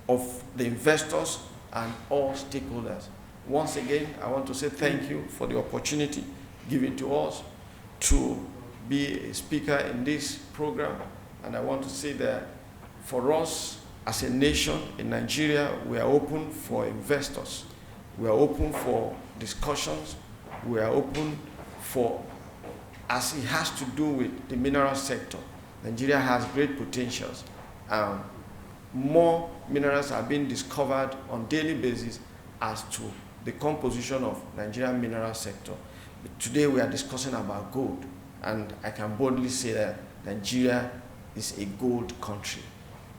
of the investors and all stakeholders. Once again, I want to say thank you for the opportunity given to us to be a speaker in this program. And I want to say that for us as a nation in Nigeria, we are open for investors. We are open for discussions. We are open for, as it has to do with the mineral sector. Nigeria has great potentials. more minerals are being discovered on daily basis as to the composition of Nigerian mineral sector. But today we are discussing about gold, and I can boldly say that Nigeria is a gold country.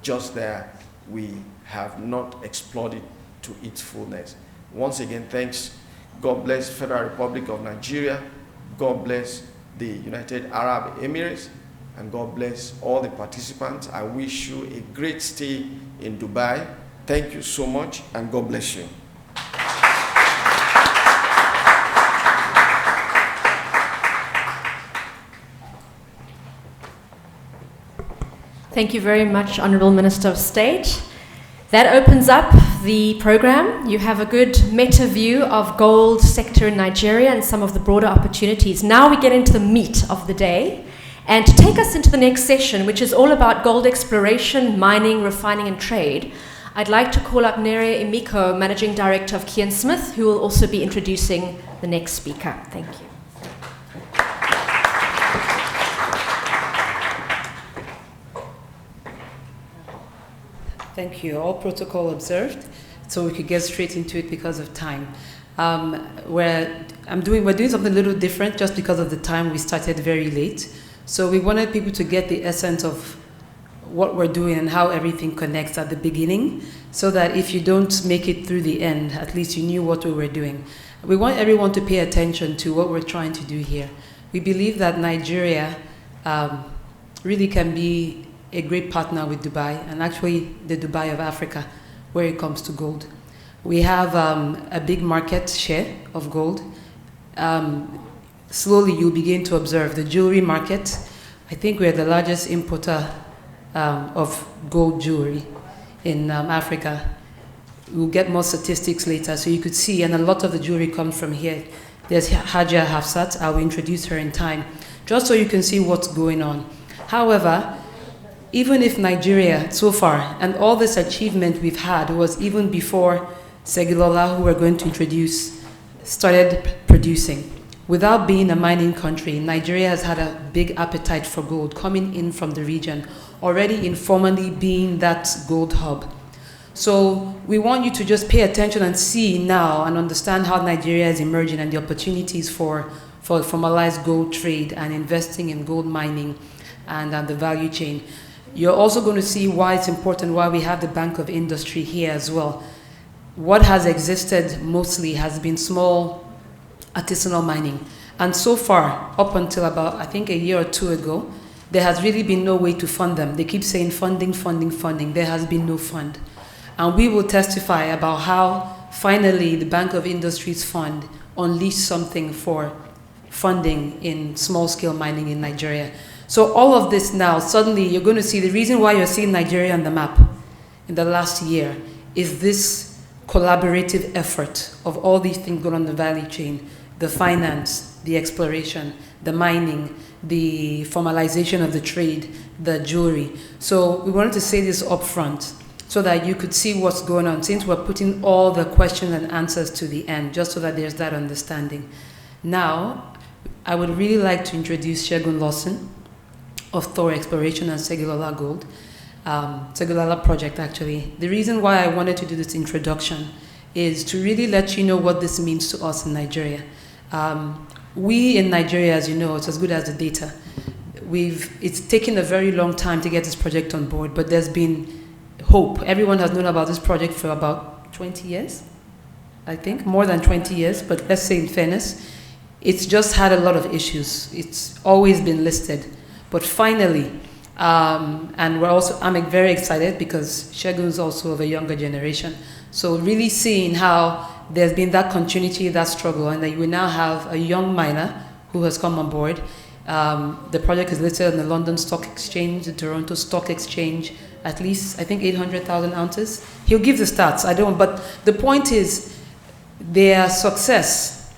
Just there, we have not explored it to its fullness. Once again, thanks. God bless Federal Republic of Nigeria. God bless the United Arab Emirates. And God bless all the participants. I wish you a great stay in Dubai. Thank you so much, and God bless you. Thank you very much, Honourable Minister of State. That opens up the program. You have a good meta view of gold sector in Nigeria and some of the broader opportunities. Now we get into the meat of the day. And to take us into the next session, which is all about gold exploration, mining, refining and trade, I'd like to call up Nere Emiko, Managing Director of Kian Smith, who will also be introducing the next speaker. Thank you. Thank you. All protocol observed, so we could get straight into it because of time. We're doing something a little different just because of the time. We started very late. So we wanted people to get the essence of what we're doing and how everything connects at the beginning, so that if you don't make it through the end, at least you knew what we were doing. We want everyone to pay attention to what we're trying to do here. We believe that Nigeria really can be a great partner with Dubai, and actually the Dubai of Africa, where it comes to gold. We have a big market share of gold. Slowly you'll begin to observe the jewelry market. I think we're the largest importer of gold jewelry in Africa. We'll get more statistics later, so you could see, and a lot of the jewelry comes from here. There's Hajia Hafsat, I will introduce her in time, just so you can see what's going on. However, even if Nigeria, so far, and all this achievement we've had was even before Segilola, who we're going to introduce, started producing. Without being a mining country, Nigeria has had a big appetite for gold coming in from the region, already informally being that gold hub. So we want you to just pay attention and see now and understand how Nigeria is emerging and the opportunities for formalized gold trade and investing in gold mining and the value chain. You're also going to see why it's important, why we have the Bank of Industry here as well. What has existed mostly has been small artisanal mining. And so far, up until about, I think, a year or two ago, there has really been no way to fund them. They keep saying funding, funding, funding. There has been no fund. And we will testify about how finally the Bank of Industries Fund unleashed something for funding in small-scale mining in Nigeria. So all of this now, suddenly you're going to see the reason why you're seeing Nigeria on the map in the last year is this collaborative effort of all these things going on the value chain, the finance, the exploration, the mining, the formalization of the trade, the jewelry. So we wanted to say this up front so that you could see what's going on, since we're putting all the questions and answers to the end, just so that there's that understanding. Now, I would really like to introduce Segun Lawson of Thor Exploration and Segilola Gold, Segilola project actually. The reason why I wanted to do this introduction is to really let you know what this means to us in Nigeria. We in Nigeria, as you know, it's as good as the data. It's taken a very long time to get this project on board, but there's been hope. Everyone has known about this project for about 20 years, I think, more than 20 years, but let's say in fairness, it's just had a lot of issues. It's always been listed. But finally, and I'm very excited because Segun is also of a younger generation. So really seeing how there's been that continuity, that struggle, and that we now have a young miner who has come on board. The project is listed on the London Stock Exchange, the Toronto Stock Exchange, at least, I think, 800,000 ounces. He'll give the stats, I don't, but the point is their success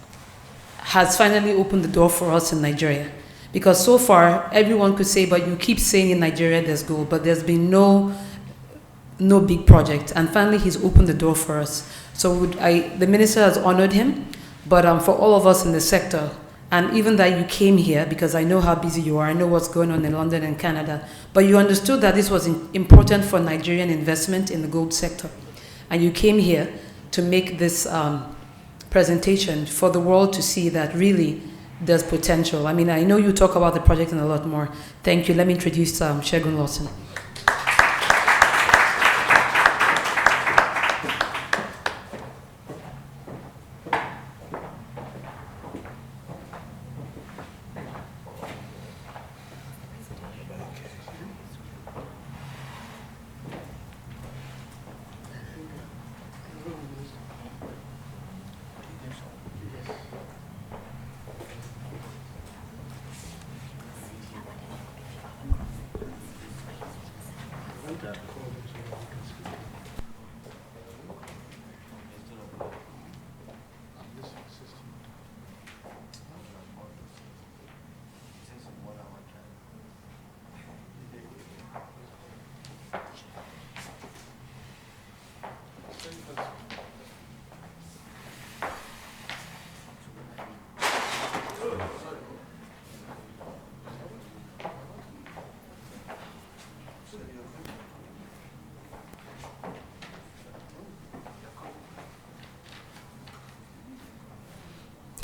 has finally opened the door for us in Nigeria. Because so far, everyone could say, but you keep saying in Nigeria there's gold, but there's been no big project. And finally, he's opened the door for us. So the minister has honored him, but for all of us in the sector, and even that you came here, because I know how busy you are, I know what's going on in London and Canada, but you understood that this was important for Nigerian investment in the gold sector. And you came here to make this presentation for the world to see that really there's potential. I mean, I know you talk about the project and a lot more. Thank you. Let me introduce Segun Lawson.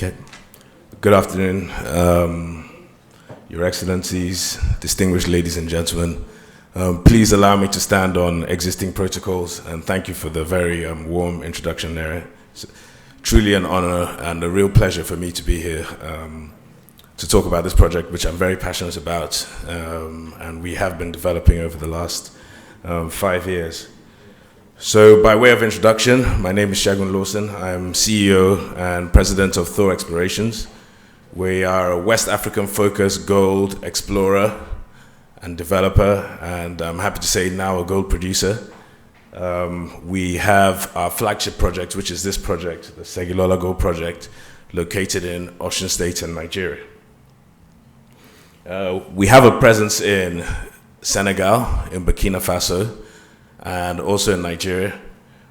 Okay. Good afternoon, Your Excellencies, distinguished ladies and gentlemen. Please allow me to stand on existing protocols, and thank you for the very warm introduction there. It's truly an honor and a real pleasure for me to be here to talk about this project, which I'm very passionate about, and we have been developing over the last 5 years. So by way of introduction, my name is Segun Lawson. I'm CEO and President of Thor Explorations. We are a West African-focused gold explorer and developer, and I'm happy to say now a gold producer. We have our flagship project, which is this project, the Segilola Gold Project, located in Osun State in Nigeria. We have a presence in Senegal, in Burkina Faso, and also in Nigeria.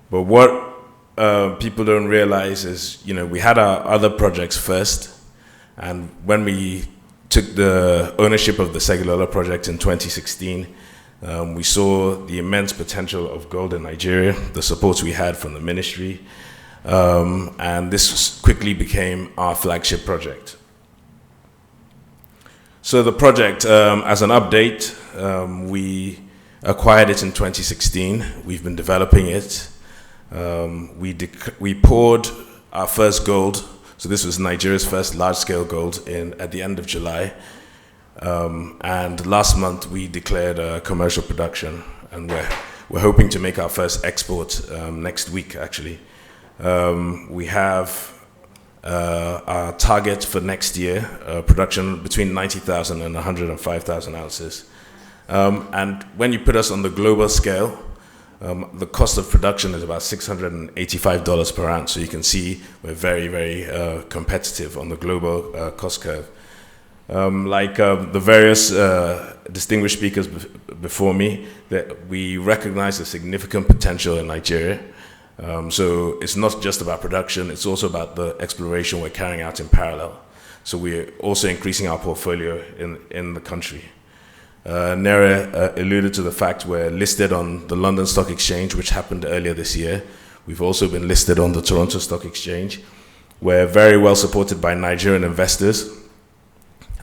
But what people don't realize is, we had our other projects first, and when we took the ownership of the Segilola project in 2016, we saw the immense potential of gold in Nigeria, the support we had from the ministry, and this quickly became our flagship project. So the project, as an update, we acquired it in 2016. We've been developing it. We poured our first gold. So this was Nigeria's first large-scale gold at the end of July. And last month we declared commercial production, and we're hoping to make our first export next week, actually. We have our target for next year, production between 90,000 and 105,000 ounces. And when you put us on the global scale, the cost of production is about $685 per ounce. So you can see we're very, very competitive on the global cost curve. Like the various distinguished speakers before me, that we recognize the significant potential in Nigeria. So it's not just about production, it's also about the exploration we're carrying out in parallel. So we're also increasing our portfolio in the country. Nere alluded to the fact we're listed on the London Stock Exchange, which happened earlier this year. We've also been listed on the Toronto Stock Exchange. We're very well supported by Nigerian investors.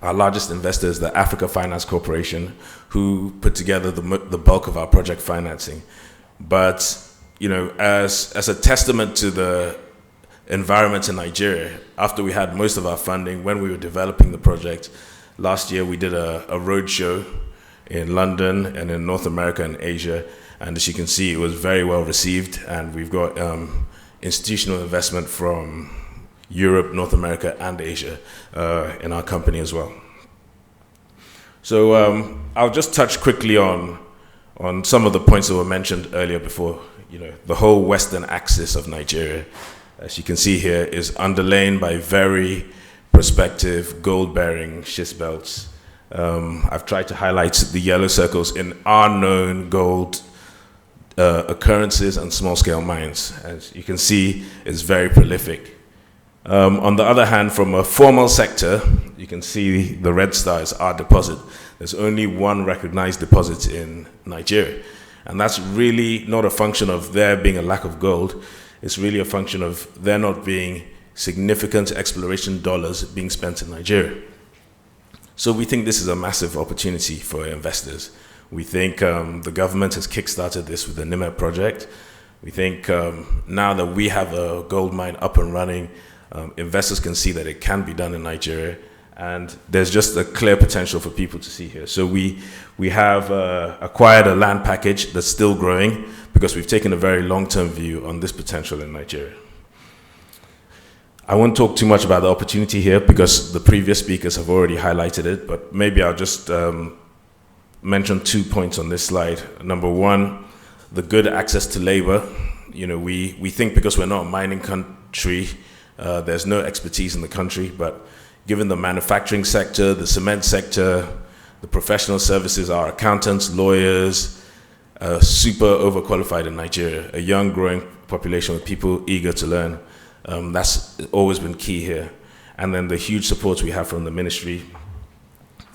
Our largest investor is the Africa Finance Corporation, who put together the bulk of our project financing. But, as a testament to the environment in Nigeria, after we had most of our funding, when we were developing the project, last year we did a roadshow in London and in North America and Asia, and as you can see, it was very well received, and we've got institutional investment from Europe, North America, and Asia in our company as well. So I'll just touch quickly on some of the points that were mentioned earlier before. The whole western axis of Nigeria, as you can see here, is underlain by very prospective gold-bearing schist belts. I've tried to highlight the yellow circles in our known gold occurrences and small-scale mines. As you can see, it's very prolific. On the other hand, from a formal sector, you can see the red star is our deposit. There's only one recognized deposit in Nigeria. And that's really not a function of there being a lack of gold. It's really a function of there not being significant exploration dollars being spent in Nigeria. So we think this is a massive opportunity for investors. We think the government has kickstarted this with the NIMEP project. We think now that we have a gold mine up and running, investors can see that it can be done in Nigeria, and there's just a clear potential for people to see here. So we have acquired a land package that's still growing because we've taken a very long-term view on this potential in Nigeria. I won't talk too much about the opportunity here because the previous speakers have already highlighted it, but maybe I'll just mention 2 points on this slide. Number one, the good access to labor. You know, we think because we're not a mining country, there's no expertise in the country, but given the manufacturing sector, the cement sector, the professional services, our accountants, lawyers, super overqualified in Nigeria, a young growing population with people eager to learn. That's always been key here. And then the huge support we have from the ministry.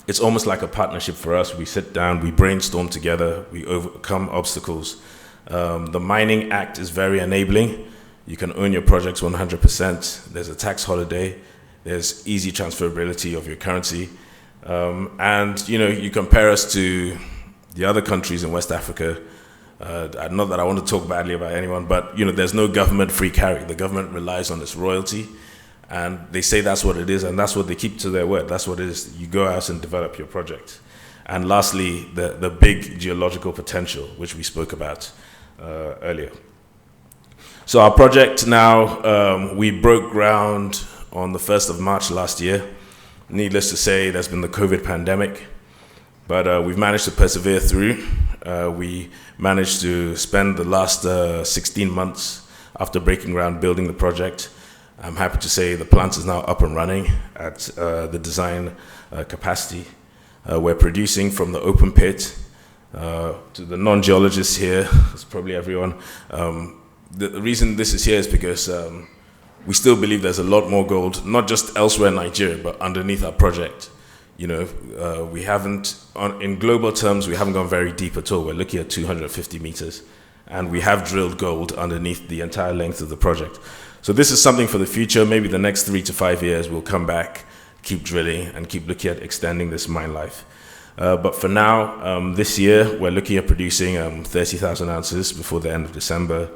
It's almost like a partnership for us. We sit down, we brainstorm together, we overcome obstacles. The Mining Act is very enabling. You can own your projects 100%. There's a tax holiday. There's easy transferability of your currency. And you know, you compare us to the other countries in West Africa. Not that I want to talk badly about anyone, but you know, there's no government free carry. The government relies on its royalty, and they say that's what it is, and that's what they keep to their word. That's what it is. You go out and develop your project. And lastly, the big geological potential, which we spoke about earlier. So our project now, we broke ground on the 1st of March last year. Needless to say, there's been the COVID pandemic, but we've managed to persevere through. We managed to spend the last 16 months after breaking ground building the project. I'm happy to say the plant is now up and running at the design capacity. We're producing from the open pit. To the non-geologists here, it's probably everyone. The reason this is here is because we still believe there's a lot more gold, not just elsewhere in Nigeria, but underneath our project. You know, we haven't, in global terms, we haven't gone very deep at all. We're looking at 250 meters, and we have drilled gold underneath the entire length of the project. So this is something for the future. Maybe the next 3 to 5 years, we'll come back, keep drilling, and keep looking at extending this mine life. But for now, this year, we're looking at producing 30,000 ounces before the end of December,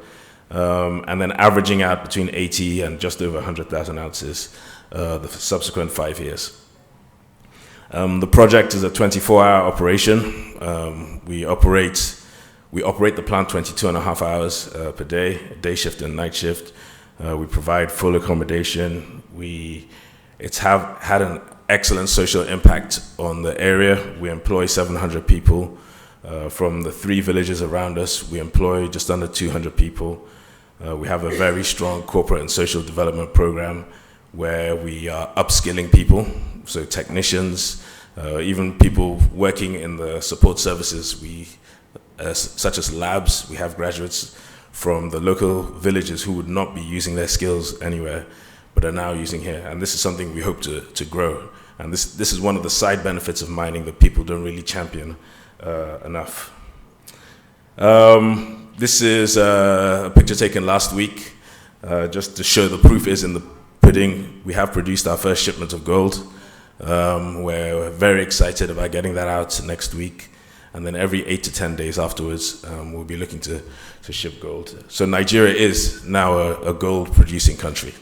and then averaging out between 80 and just over 100,000 ounces the subsequent 5 years. The project is a 24-hour operation. We operate the plant 22.5 hours per day, a day shift and night shift. We provide full accommodation. It's had an excellent social impact on the area. We employ 700 people. From the 3 villages around us, we employ just under 200 people. We have a very strong corporate and social development program where we are upskilling people, so technicians, even people working in the support services, such as labs. We have graduates from the local villages who would not be using their skills anywhere, but are now using here. And this is something we hope to grow. And this is one of the side benefits of mining that people don't really champion enough. This is a picture taken last week, just to show the proof is in the pudding. We have produced our first shipment of gold. We're very excited about getting that out next week. And then every 8 to 10 days afterwards, we'll be looking to ship gold. So Nigeria is now a gold producing country.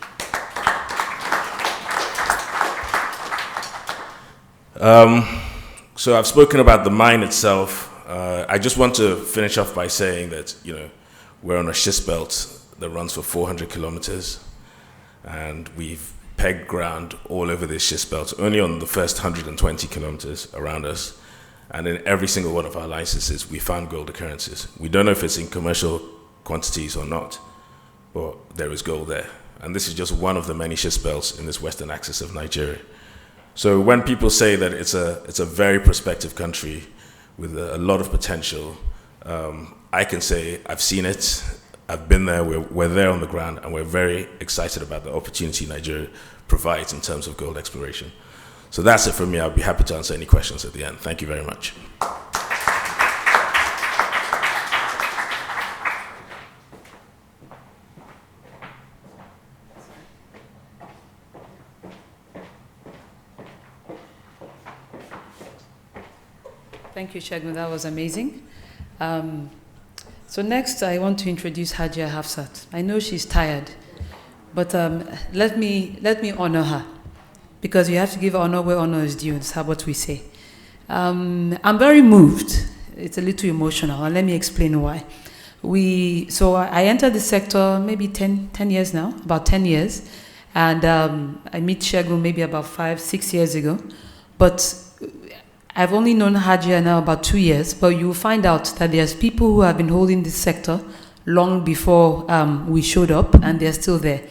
So I've spoken about the mine itself. I just want to finish off by saying that, you know, we're on a schist belt that runs for 400 kilometers, and we've pegged ground all over this schist belt, only on the first 120 kilometers around us. And in every single one of our licenses, we found gold occurrences. We don't know if it's in commercial quantities or not, but there is gold there. And this is just one of the many schist belts in this western axis of Nigeria. So when people say that it's a very prospective country with a lot of potential, I can say I've seen it. I've been there, we're there on the ground, and we're very excited about the opportunity Nigeria provides in terms of gold exploration. So that's it from me. I'll be happy to answer any questions at the end. Thank you very much. Thank you, Shegun. That was amazing. So next, I want to introduce Hajia Hafsat. I know she's tired, but let me honor her, because you have to give honor where honor is due. That's what we say. I'm very moved. It's a little emotional, and let me explain why. So I entered the sector maybe 10 years now, about 10 years, and I met Shegun maybe about 5-6 years ago, but I've only known Hajia now about 2 years, but you will find out that there's people who have been holding this sector long before we showed up, and they're still there.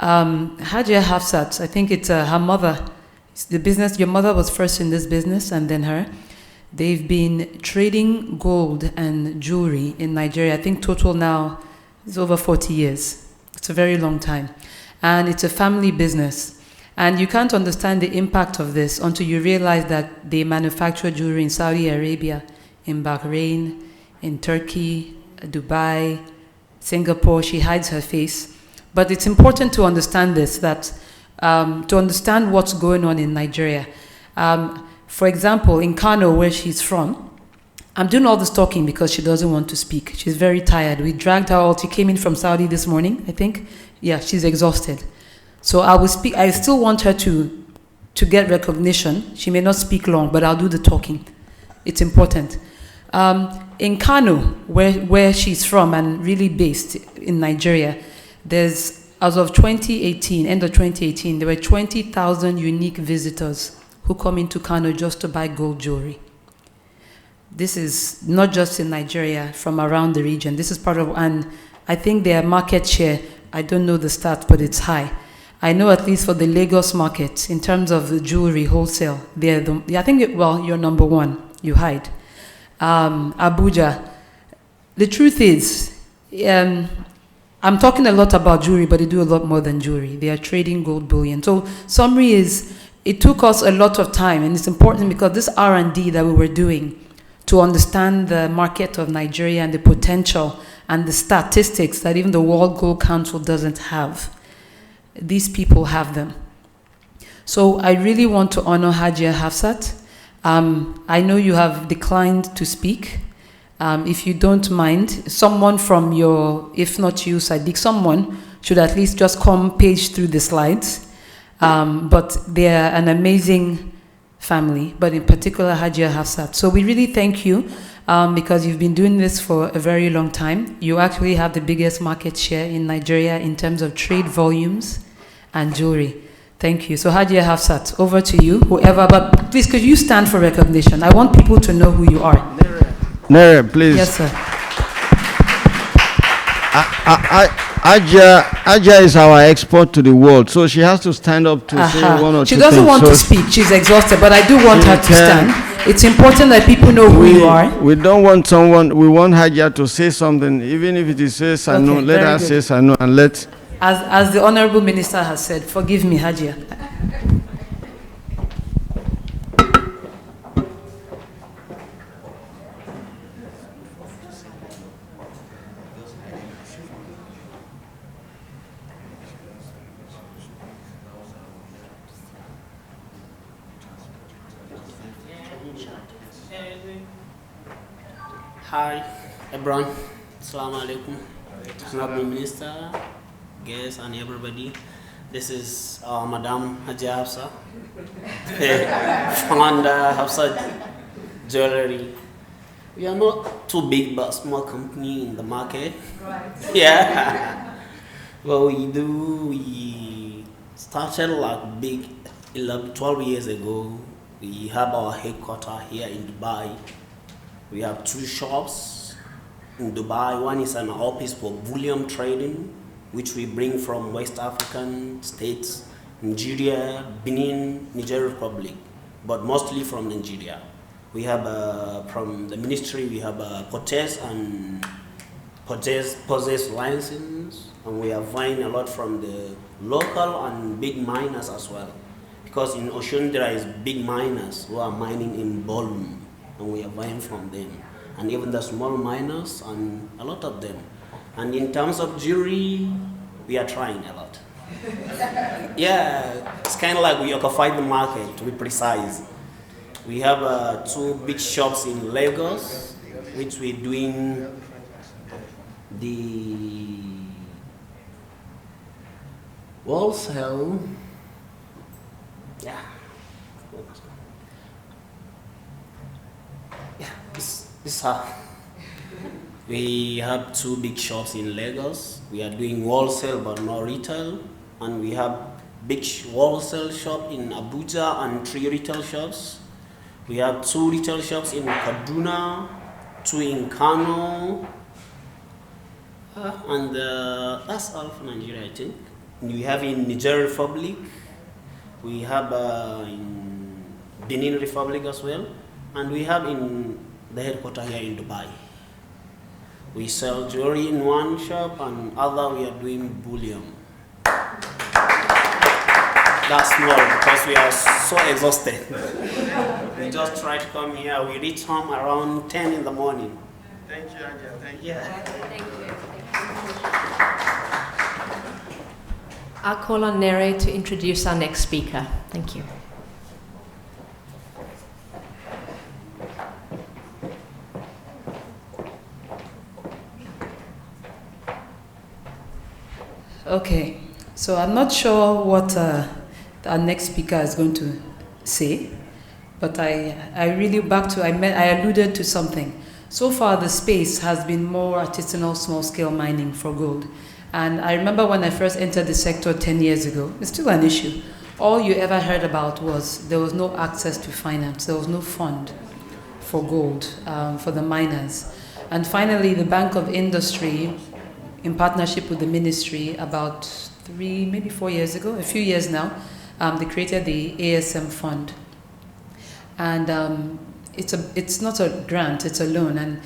Hajia Hafsat, I think it's her mother. It's the business. Your mother was first in this business, and then her. They've been trading gold and jewelry in Nigeria. I think total now is over 40 years. It's a very long time, and it's a family business. And you can't understand the impact of this until you realize that they manufacture jewelry in Saudi Arabia, in Bahrain, in Turkey, Dubai, Singapore. She hides her face. But it's important to understand this, that to understand what's going on in Nigeria. For example, in Kano, where she's from, I'm doing all this talking because she doesn't want to speak. She's very tired. We dragged her out. She came in from Saudi this morning, I think. Yeah, she's exhausted. So I will speak. I still want her to get recognition. She may not speak long, but I'll do the talking. It's important. In Kano, where she's from and really based in Nigeria, there's, as of 2018, end of 2018, there were 20,000 unique visitors who come into Kano just to buy gold jewelry. This is not just in Nigeria, from around the region. This is part of, and I think their market share, I don't know the stats, but it's high. I know at least for the Lagos market, in terms of the jewelry wholesale, I think, you're number one, you hide. Abuja, the truth is, I'm talking a lot about jewelry, but they do a lot more than jewelry. They are trading gold bullion. So summary is, it took us a lot of time, and it's important because this R&D that we were doing to understand the market of Nigeria and the potential and the statistics that even the World Gold Council doesn't have. These people have them. So I really want to honor Hajia Hafsat. I know you have declined to speak. If you don't mind, someone from your, if not you, Sadiq, someone should at least just come page through the slides. But they're an amazing family, but in particular Hajia Hafsat. So we really thank you because you've been doing this for a very long time. You actually have the biggest market share in Nigeria in terms of trade volumes and jewelry. Thank you. So Hajia Hafsat, over to you, whoever, but please could you stand for recognition? I want people to know who you are. Nere, please. Yes, sir. Hajia is our export to the world, so she has to stand up to say one or two things. She doesn't want to speak. She's exhausted, but I do want her to stand. It's important that people know who you are. We don't want someone, we want Hajia to say something, even if it is say Sanu, okay, let her say Sanu, and let... As the Honorable Minister has said, forgive me, Hajia. Hi, everyone. Assalamu alaikum. Honorable Minister, guests, and everybody. This is Madam Hajia Hafsa, founder Hafsa Jewelry. We are not too big, but small company in the market. Right. Yeah. What we do, we started like big 12 years ago. We have our headquarters here in Dubai. We have 2 shops in Dubai. One is an office for bullion trading, which we bring from West African states, Nigeria, Benin, Niger Republic, but mostly from Nigeria. We have from the ministry, we have purchase and possess license, and we are buying a lot from the local and big miners as well. Because in Ocean there is big miners who are mining in volume, and we are buying from them. And even the small miners, and a lot of them. And in terms of jewelry, we are trying a lot. Yeah, it's kind of like we occupy the market, to be precise. We have 2 big shops in Lagos, which we're doing the wholesale. Yeah. Yeah, this how. We have 2 big shops in Lagos. We are doing wholesale but not retail. And we have big wholesale shop in Abuja and 3 retail shops. We have 2 retail shops in Kaduna, 2 in Kano. And that's all for Nigeria, I think. We have in Niger Republic. We have in Benin Republic as well. And we have in the headquarters here in Dubai. We sell jewelry in one shop, and other we are doing bullion. That's small because we are so exhausted. We just try to come here. We reach home around 10 in the morning. Thank you, Angela. Thank you. Yeah. Thank you. I'll call on Nere to introduce our next speaker. Thank you. Okay, so I'm not sure what our next speaker is going to say, but I alluded to something. So far, the space has been more artisanal, small-scale mining for gold. And I remember when I first entered the sector 10 years ago, it's still an issue. All you ever heard about was there was no access to finance, there was no fund for gold for the miners. And finally, the Bank of Industry, in partnership with the ministry, about 3, maybe 4 years ago, a few years now, they created the ASM fund. And it's not a grant, it's a loan. And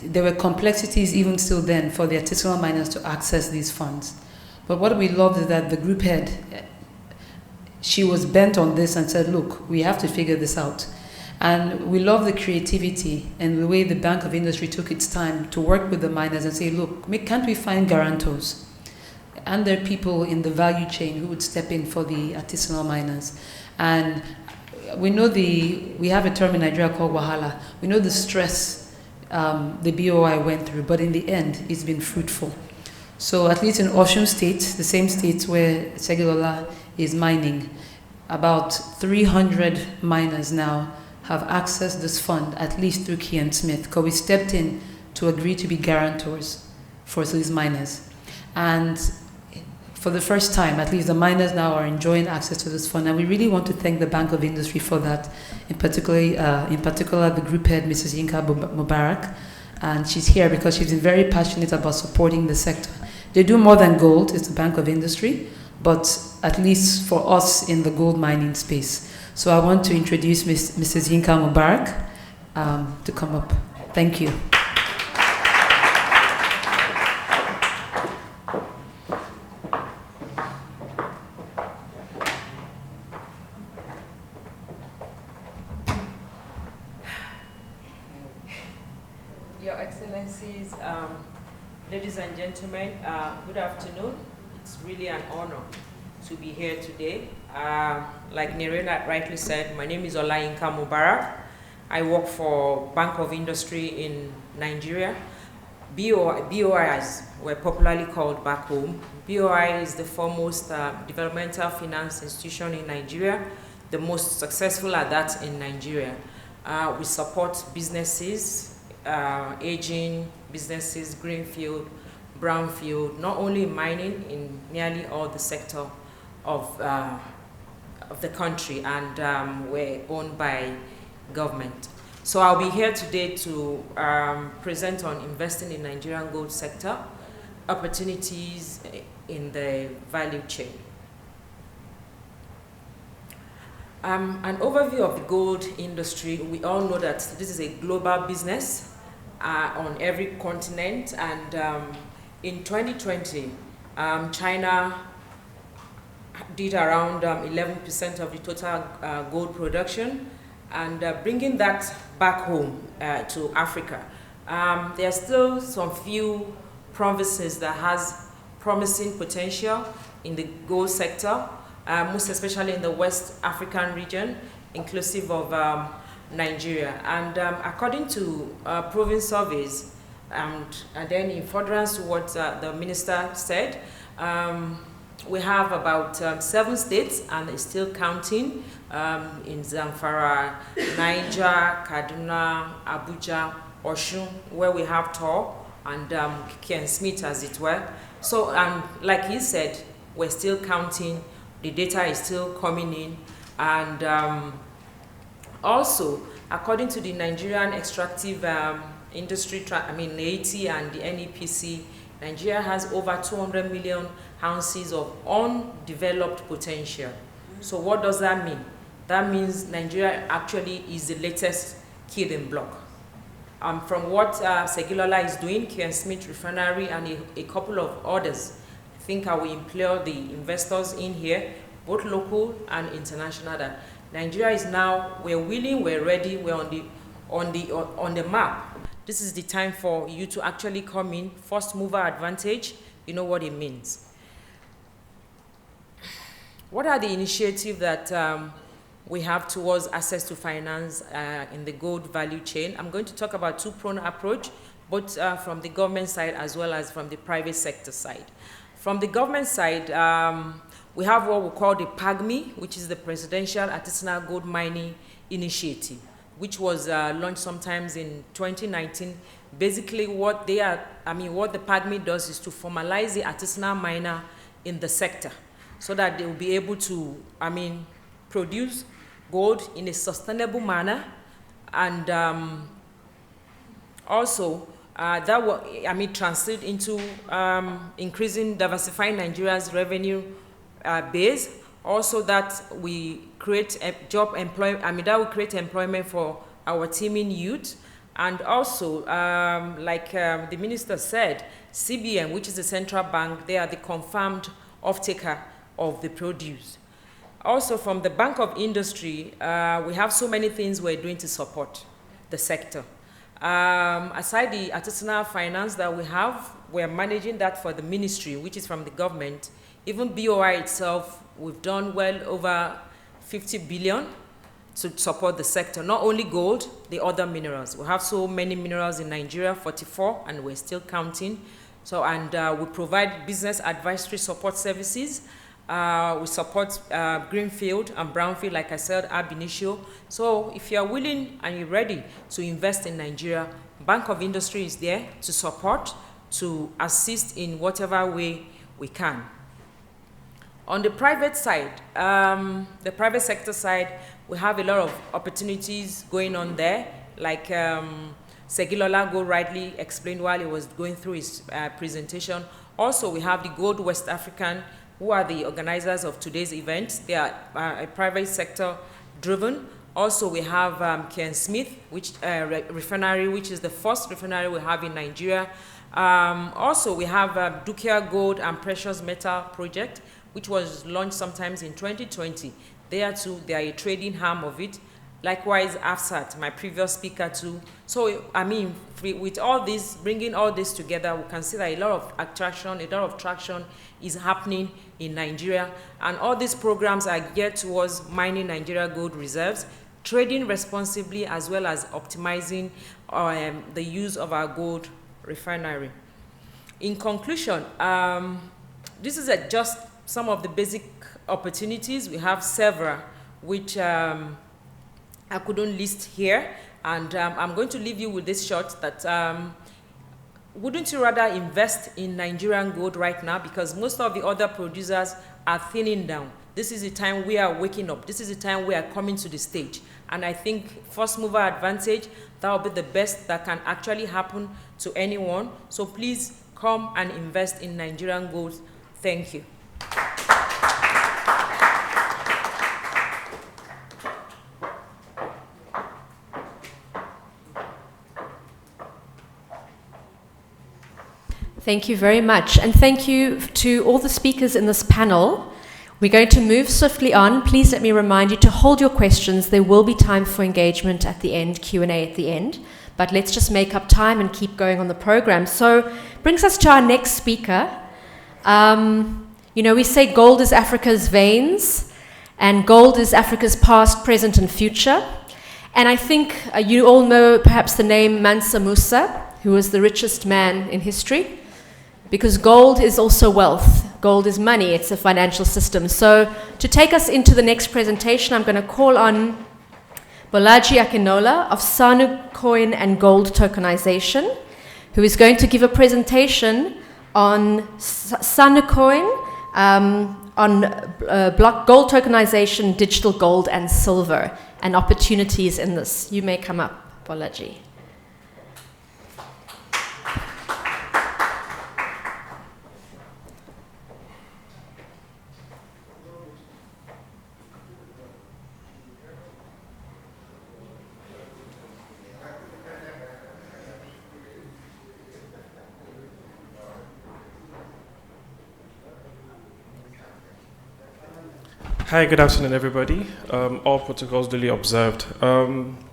there were complexities even still then for the artisanal miners to access these funds. But what we loved is that the group head, she was bent on this and said, look, we have to figure this out. And we love the creativity and the way the Bank of Industry took its time to work with the miners and say, look, can't we find guarantors? And there are people in the value chain who would step in for the artisanal miners. And we know we have a term in Nigeria called wahala. We know the stress the BOI went through, but in the end, it's been fruitful. So at least in Osun State, the same state where Segilola is mining, about 300 miners now have accessed this fund, at least through Key and Smith, because we stepped in to agree to be guarantors for these miners. And for the first time, at least the miners now are enjoying access to this fund, and we really want to thank the Bank of Industry for that, in particular the group head, Mrs. Yinka Mubarak, and she's here because she's been very passionate about supporting the sector. They do more than gold, it's the Bank of Industry, but at least for us in the gold mining space. So I want to introduce Mrs. Yinka Mubarak to come up. Thank you. Your Excellencies, ladies and gentlemen, good afternoon. It's really an honor to be here today. Like Nerena rightly said, my name is Yinka Mubarak. I work for Bank of Industry in Nigeria. BOI, as we're popularly called back home. BOI is the foremost developmental finance institution in Nigeria, the most successful at that in Nigeria. We support businesses, aging businesses, greenfield, brownfield, not only mining, in nearly all the sector of the country, and we're owned by government. So I'll be here today to present on investing in Nigerian gold sector, opportunities in the value chain. An overview of the gold industry. We all know that this is a global business. on every continent. And in 2020, China did around 11% of the total gold production, and bringing that back home to Africa. There are still some few provinces that has promising potential in the gold sector, most especially in the West African region, inclusive of Nigeria. And according to province surveys, and then in furtherance to what the minister said, we have about 7 states, and it's still counting, in Zamfara, Niger, Kaduna, Abuja, Osun, where we have Tor and Ken Smith, as it were. So, like he said, we're still counting, the data is still coming in, and also, according to the Nigerian Extractive Industry, NAITI and the NEPC, Nigeria has over 200 million ounces of undeveloped potential. So what does that mean? That means Nigeria actually is the latest kid in block. From what Segilola is doing, Ken Smith Refinery and a couple of others, I think I will implore the investors in here, both local and international, that Nigeria is now, we're willing, we're ready, we're on the map. This is the time for you to actually come in. First mover advantage, you know what it means. What are the initiatives that we have towards access to finance in the gold value chain? I'm going to talk about two-pronged approach, both from the government side as well as from the private sector side. From the government side, we have what we call the PAGMI, which is the Presidential Artisanal Gold Mining Initiative, which was launched sometimes in 2019. Basically, what the PAGMI does is to formalize the artisanal miner in the sector, so that they will be able to, produce gold in a sustainable manner, and also that will, translate into increasing, diversifying Nigeria's revenue base. Also, that we create that will create employment for our teeming youth. And also, like the minister said, CBN, which is the central bank, they are the confirmed off-taker of the produce. Also, from the Bank of Industry, we have so many things we're doing to support the sector. Aside the artisanal finance that we have, we're managing that for the ministry, which is from the government. Even BOI itself, we've done well over 50 billion to support the sector, not only gold, the other minerals. We have so many minerals in Nigeria, 44, and we're still counting. So, and we provide business advisory support services. We support greenfield and brownfield, like I said, ab initio. So if you're willing and you're ready to invest in Nigeria, Bank of Industry is there to support, to assist in whatever way we can. On the private side, the private sector side, we have a lot of opportunities going on there, like Segilola Gold rightly explained while he was going through his presentation. Also, we have the Gold West African, who are the organizers of today's event. They are a private sector driven. Also, we have Ken Smith, which refinery, which is the first refinery we have in Nigeria. Also, we have Dukia Gold and Precious Metal Project, which was launched sometimes in 2020. There too, they are a trading arm of it. Likewise, AFSAT, my previous speaker too. So, with all this, bringing all this together, we can see that a lot of traction is happening in Nigeria. And all these programs are geared towards mining Nigeria gold reserves, trading responsibly, as well as optimizing the use of our gold refinery. In conclusion, this is just some of the basic opportunities. We have several, which I couldn't list here, and I'm going to leave you with this shot that wouldn't you rather invest in Nigerian gold right now, because most of the other producers are thinning down. This is the time we are waking up. This is the time we are coming to the stage. And I think first mover advantage, that will be the best that can actually happen to anyone. So please come and invest in Nigerian gold. Thank you. Thank you very much. And thank you to all the speakers in this panel. We're going to move swiftly on. Please let me remind you to hold your questions. There will be time for engagement at the end, Q&A at the end. But let's just make up time and keep going on the program. So brings us to our next speaker. You know, we say gold is Africa's veins, and gold is Africa's past, present, and future. And I think you all know perhaps the name Mansa Musa, who was the richest man in history, because gold is also wealth. Gold is money. It's a financial system. So to take us into the next presentation, I'm going to call on Bolaji Akinola of Stablecoin and gold tokenization, who is going to give a presentation on Stablecoin, on gold tokenization, digital gold, and silver, and opportunities in this. You may come up, Bolaji. Hi, good afternoon, everybody. All protocols duly observed.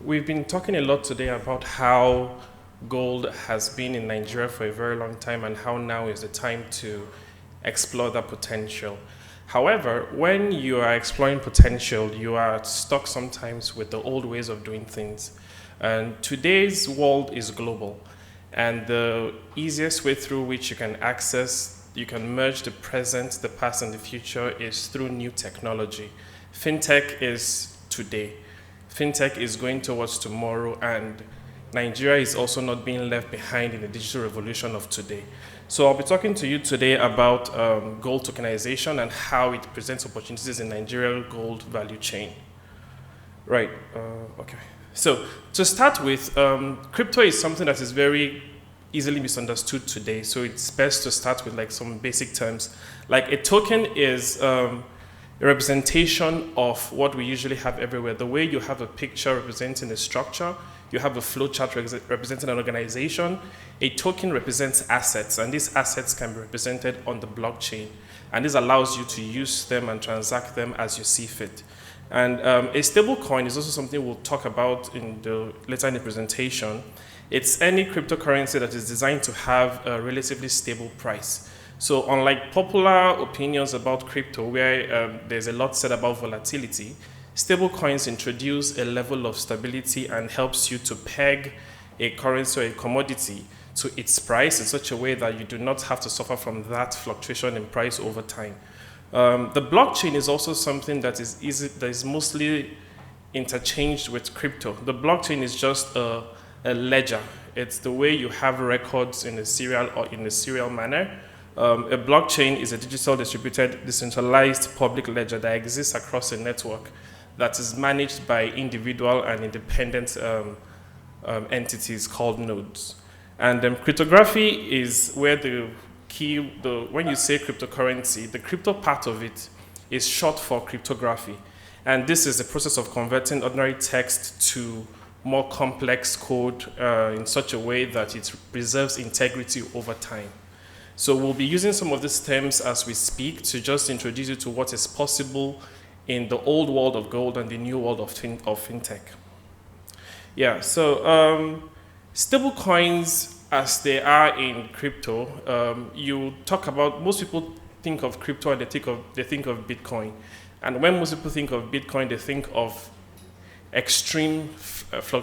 We've been talking a lot today about how gold has been in Nigeria for a very long time and how now is the time to explore that potential. However, when you are exploring potential, you are stuck sometimes with the old ways of doing things. And today's world is global, and the easiest way through which you can merge the present, the past, and the future is through new technology. Fintech is today. Fintech is going towards tomorrow, and Nigeria is also not being left behind in the digital revolution of today. So I'll be talking to you today about gold tokenization and how it presents opportunities in Nigerian gold value chain. Right, okay. So to start with, crypto is something that is very easily misunderstood today, so it's best to start with like some basic terms. Like a token is a representation of what we usually have everywhere. The way you have a picture representing a structure, you have a flowchart representing an organization, a token represents assets, and these assets can be represented on the blockchain. And this allows you to use them and transact them as you see fit. And a stable coin is also something we'll talk about later in the presentation. It's any cryptocurrency that is designed to have a relatively stable price. So unlike popular opinions about crypto, where there's a lot said about volatility, stable coins introduce a level of stability and helps you to peg a currency or a commodity to its price in such a way that you do not have to suffer from that fluctuation in price over time. The blockchain is also something that is mostly interchanged with crypto. The blockchain is just a ledger. It's the way you have records in a serial manner. A blockchain is a digital distributed, decentralized public ledger that exists across a network that is managed by individual and independent entities called nodes. And cryptography is where when you say cryptocurrency, the crypto part of it is short for cryptography. And this is the process of converting ordinary text to more complex code in such a way that it preserves integrity over time. So we'll be using some of these terms as we speak to just introduce you to what is possible in the old world of gold and the new world of fintech. Yeah, so stable coins, as they are in crypto, most people think of crypto and they think of Bitcoin. And when most people think of Bitcoin, they think of extreme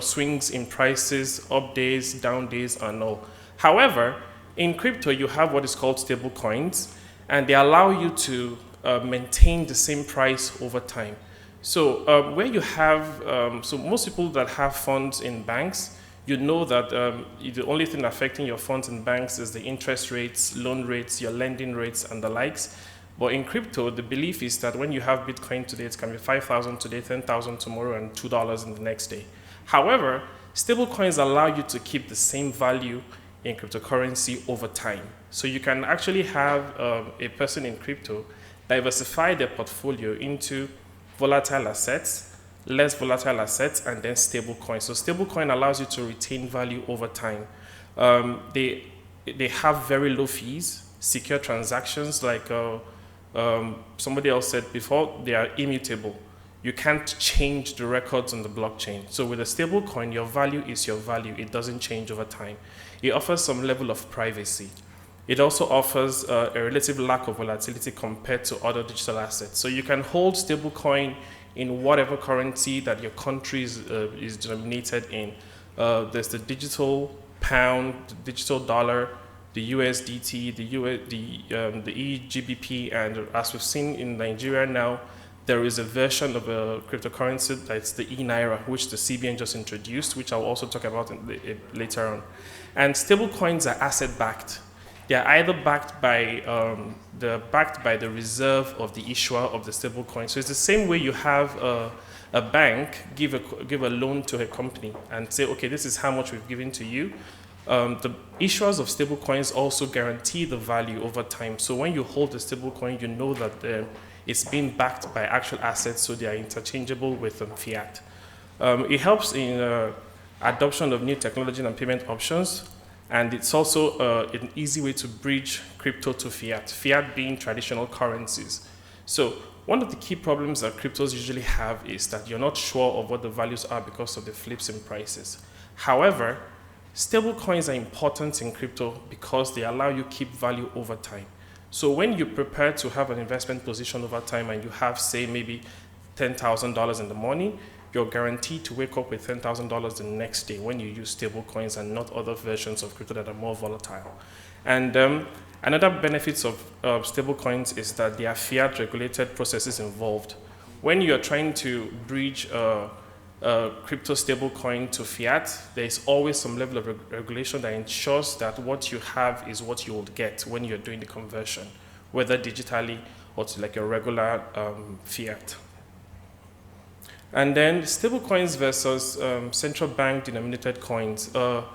swings in prices, up days, down days, and all. However, in crypto, you have what is called stable coins, and they allow you to maintain the same price over time. So where you have, so most people that have funds in banks, you know that the only thing affecting your funds in banks is the interest rates, loan rates, your lending rates, and the likes. But in crypto, the belief is that when you have Bitcoin today, it can be 5,000 today, 10,000 tomorrow, and $2 in the next day. However, stable coins allow you to keep the same value in cryptocurrency over time. So you can actually have a person in crypto diversify their portfolio into volatile assets, less volatile assets, and then stable coins. So stable coin allows you to retain value over time. They they have very low fees, secure transactions, like somebody else said before, they are immutable. You can't change the records on the blockchain. So with a stable coin, your value is your value. It doesn't change over time. It offers some level of privacy. It also offers a relative lack of volatility compared to other digital assets. So you can hold stablecoin in whatever currency that your country is denominated in. There's the digital pound, the digital dollar, the USDT, the eGBP, and as we've seen in Nigeria now, there is a version of a cryptocurrency that's the e-Naira, which the CBN just introduced, which I'll also talk about later on. And stablecoins are asset-backed. They are either backed by the reserve of the issuer of the stablecoin. So it's the same way you have a bank give a loan to a company and say, okay, this is how much we've given to you. The issuers of stablecoins also guarantee the value over time. So when you hold the stablecoin, you know that it's being backed by actual assets, so they are interchangeable with fiat. It helps in adoption of new technology and payment options, and it's also an easy way to bridge crypto to fiat, fiat being traditional currencies. So one of the key problems that cryptos usually have is that you're not sure of what the values are because of the flips in prices. However, stable coins are important in crypto because they allow you to keep value over time. So when you prepare to have an investment position over time and you have, say, maybe $10,000 in the morning, you're guaranteed to wake up with $10,000 the next day when you use stable coins and not other versions of crypto that are more volatile. And another benefits of stable coins is that there are fiat regulated processes involved. When you're trying to bridge a crypto stable coin to fiat, there's always some level of regulation that ensures that what you have is what you will get when you're doing the conversion, whether digitally or to like a regular fiat. And then stable coins versus central bank denominated coins. While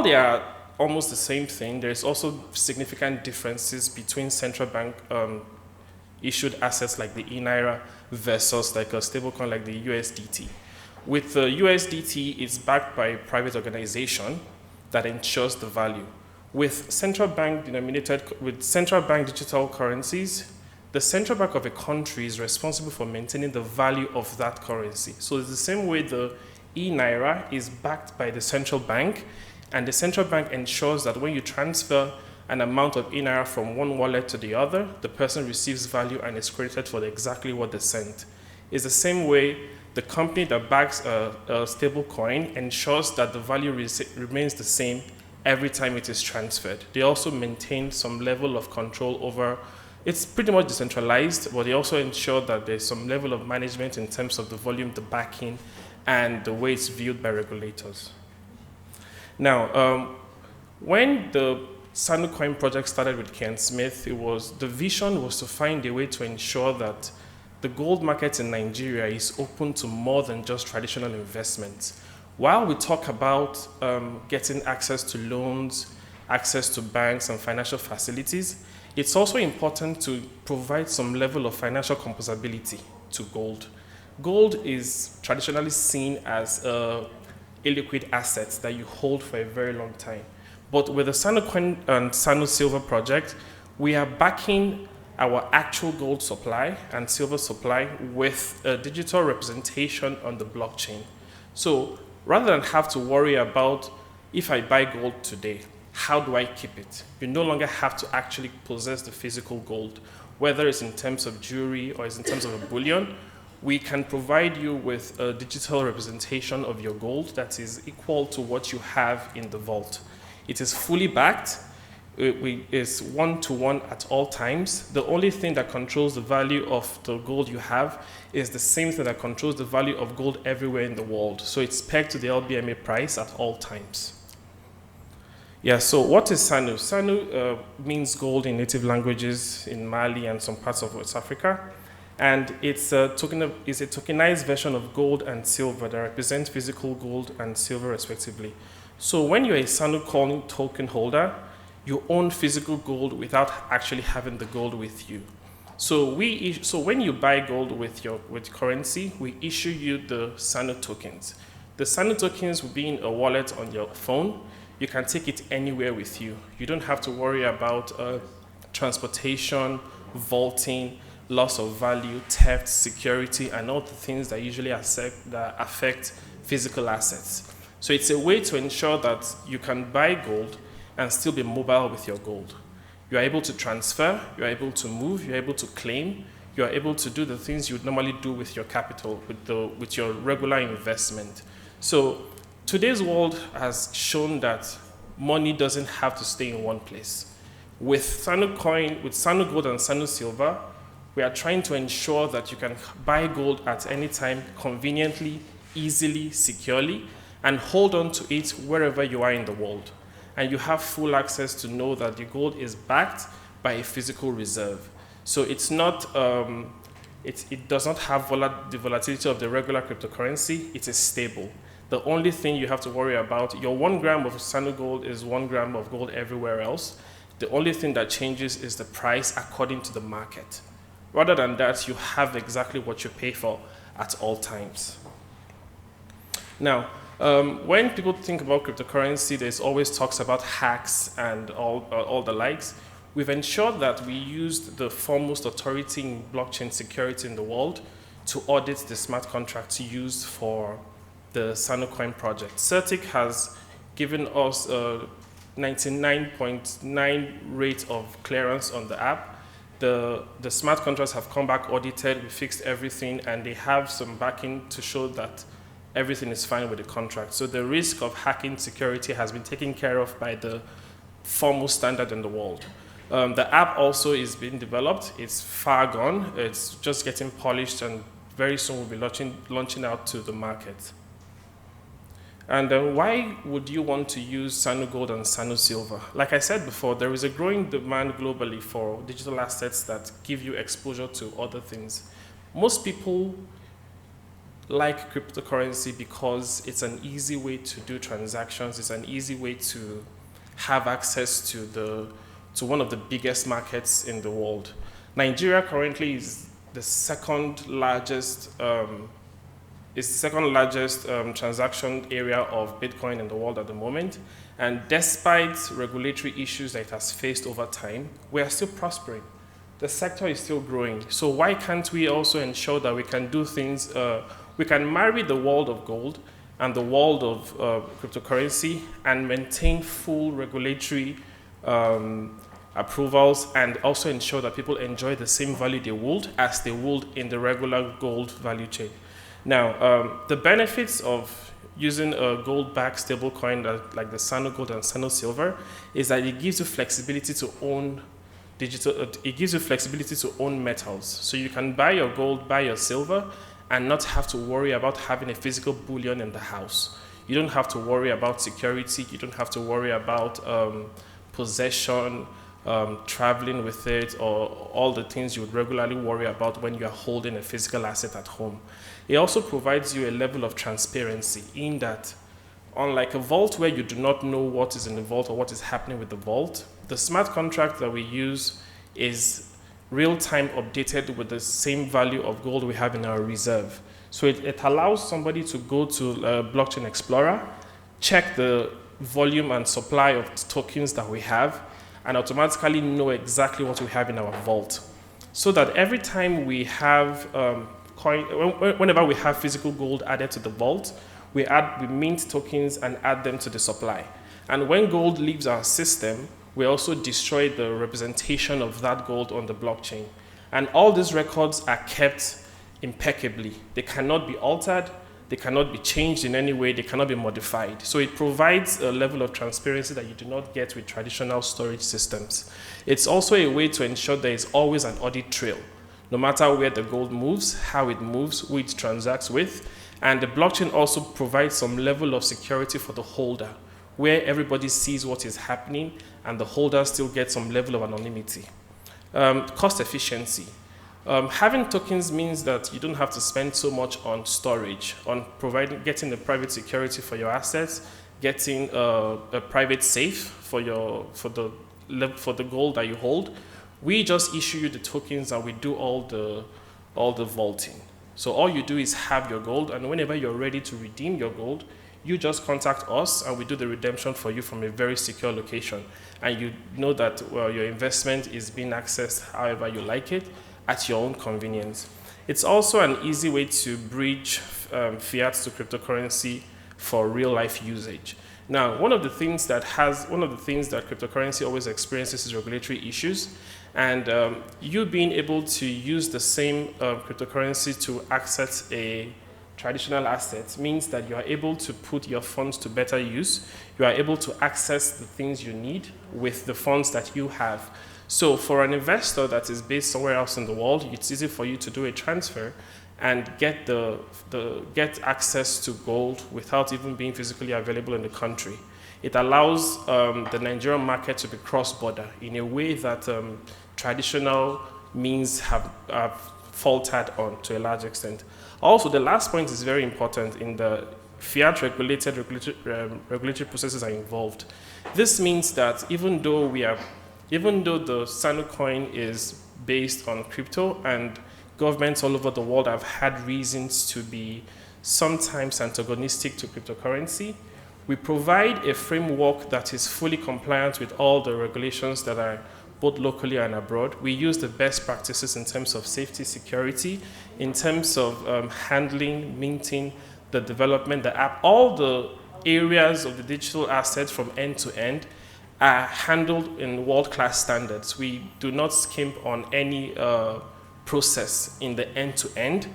they are almost the same thing, there's also significant differences between central bank issued assets like the e-Naira versus like a stablecoin like the USDT. With the USDT, it's backed by a private organization that ensures the value. With central bank digital currencies, the central bank of a country is responsible for maintaining the value of that currency. So it's the same way the e-Naira is backed by the central bank, and the central bank ensures that when you transfer an amount of e-Naira from one wallet to the other, the person receives value and is credited for exactly what they sent. It's the same way the company that backs a stable coin ensures that the value remains the same every time it is transferred. They also maintain some level of control over, it's pretty much decentralized, but they also ensure that there's some level of management in terms of the volume, the backing, and the way it's viewed by regulators. Now, when the Stablecoin project started with Ken Smith, the vision was to find a way to ensure that the gold market in Nigeria is open to more than just traditional investments. While we talk about getting access to loans, access to banks and financial facilities, it's also important to provide some level of financial composability to gold. Gold is traditionally seen as a illiquid asset that you hold for a very long time. But with the Stablecoin and Sano Silver project, we are backing our actual gold supply and silver supply with a digital representation on the blockchain. So rather than have to worry about if I buy gold today, how do I keep it? You no longer have to actually possess the physical gold, whether it's in terms of jewelry or it's in terms of a bullion. We can provide you with a digital representation of your gold that is equal to what you have in the vault. It is fully backed. It's one-to-one at all times. The only thing that controls the value of the gold you have is the same thing that controls the value of gold everywhere in the world. So it's pegged to the LBMA price at all times. Yeah, so what is Sanu? Sanu means gold in native languages in Mali and some parts of West Africa. And it's a tokenized version of gold and silver that represent physical gold and silver respectively. So when you're a Sanu Coin token holder, you own physical gold without actually having the gold with you. So when you buy gold with currency, we issue you the Sanu tokens. The Sanu tokens will be in a wallet on your phone. you can take it anywhere with you. You don't have to worry about transportation, vaulting, loss of value, theft, security, and all the things that usually affect physical assets. So it's a way to ensure that you can buy gold and still be mobile with your gold. You are able to transfer, you are able to move, you are able to claim, you are able to do the things you would normally do with your capital, with your regular investment. So today's world has shown that money doesn't have to stay in one place. With Stablecoin, with Sanu Gold and Sanu Silver, we are trying to ensure that you can buy gold at any time conveniently, easily, securely, and hold on to it wherever you are in the world. And you have full access to know that the gold is backed by a physical reserve. So it's not, it does not have the volatility of the regular cryptocurrency. It is stable. The only thing you have to worry about, your 1 gram of Sanu gold is 1 gram of gold everywhere else. The only thing that changes is the price according to the market. Rather than that, you have exactly what you pay for at all times. Now, when people think about cryptocurrency, there's always talks about hacks and all the likes. We've ensured that we used the foremost authority in blockchain security in the world to audit the smart contracts used for the Stablecoin project. CertiK has given us a 99.9 rate of clearance on the app. The smart contracts have come back audited, we fixed everything, and they have some backing to show that everything is fine with the contract. So the risk of hacking security has been taken care of by the foremost standard in the world. The app also is being developed. It's far gone. It's just getting polished, and very soon we'll be launching out to the market. And why would you want to use Sanu Gold and Sanu Silver? Like I said before, there is a growing demand globally for digital assets that give you exposure to other things. Most people like cryptocurrency because it's an easy way to do transactions. It's an easy way to have access to one of the biggest markets in the world. Nigeria currently is the second largest transaction area of Bitcoin in the world at the moment. And despite regulatory issues that it has faced over time, we are still prospering. The sector is still growing. So why can't we also ensure that we can do things, we can marry the world of gold and the world of cryptocurrency and maintain full regulatory approvals, and also ensure that people enjoy the same value they would as they would in the regular gold value chain. Now, the benefits of using a gold-backed stablecoin like the Sanu Gold and Sanu Silver is that it gives you flexibility to own it gives you flexibility to own metals. So you can buy your gold, buy your silver, and not have to worry about having a physical bullion in the house. You don't have to worry about security. You don't have to worry about possession, traveling with it, or all the things you would regularly worry about when you are holding a physical asset at home. It also provides you a level of transparency in that, unlike a vault where you do not know what is in the vault or what is happening with the vault, the smart contract that we use is real-time updated with the same value of gold we have in our reserve. So it allows somebody to go to a Blockchain Explorer, check the volume and supply of tokens that we have, and automatically know exactly what we have in our vault. So that every time we have whenever we have physical gold added to the vault, we mint tokens and add them to the supply. And when gold leaves our system, we also destroy the representation of that gold on the blockchain. And all these records are kept impeccably. They cannot be altered, they cannot be changed in any way, they cannot be modified. So it provides a level of transparency that you do not get with traditional storage systems. It's also a way to ensure there is always an audit trail, no matter where the gold moves, how it moves, who it transacts with. And the blockchain also provides some level of security for the holder, where everybody sees what is happening and the holder still gets some level of anonymity. Cost efficiency. Having tokens means that you don't have to spend so much on storage, on getting the private security for your assets, getting a private safe for the gold that you hold. We just issue you the tokens and we do all the vaulting. So all you do is have your gold, and whenever you're ready to redeem your gold, You just contact us and we do the redemption for you from a very secure location. And you know that your investment is being accessed however you like it at your own convenience. It's also an easy way to bridge fiat to cryptocurrency for real life usage. Now, one of the things that cryptocurrency always experiences is regulatory issues, and you being able to use the same cryptocurrency to access a traditional asset means that you are able to put your funds to better use. You are able to access the things you need with the funds that you have. So for an investor that is based somewhere else in the world, it's easy for you to do a transfer and get get access to gold without even being physically available in the country. It allows the Nigerian market to be cross-border in a way that traditional means have faltered on to a large extent. Also, the last point is very important. In the fiat regulated regulatory processes are involved. This means that even though the Stablecoin is based on crypto and governments all over the world have had reasons to be sometimes antagonistic to cryptocurrency, we provide a framework that is fully compliant with all the regulations that are both locally and abroad. We use the best practices in terms of safety, security, in terms of handling, minting, the development, the app. All the areas of the digital assets from end to end are handled in world-class standards. We do not skimp on any process in the end-to-end.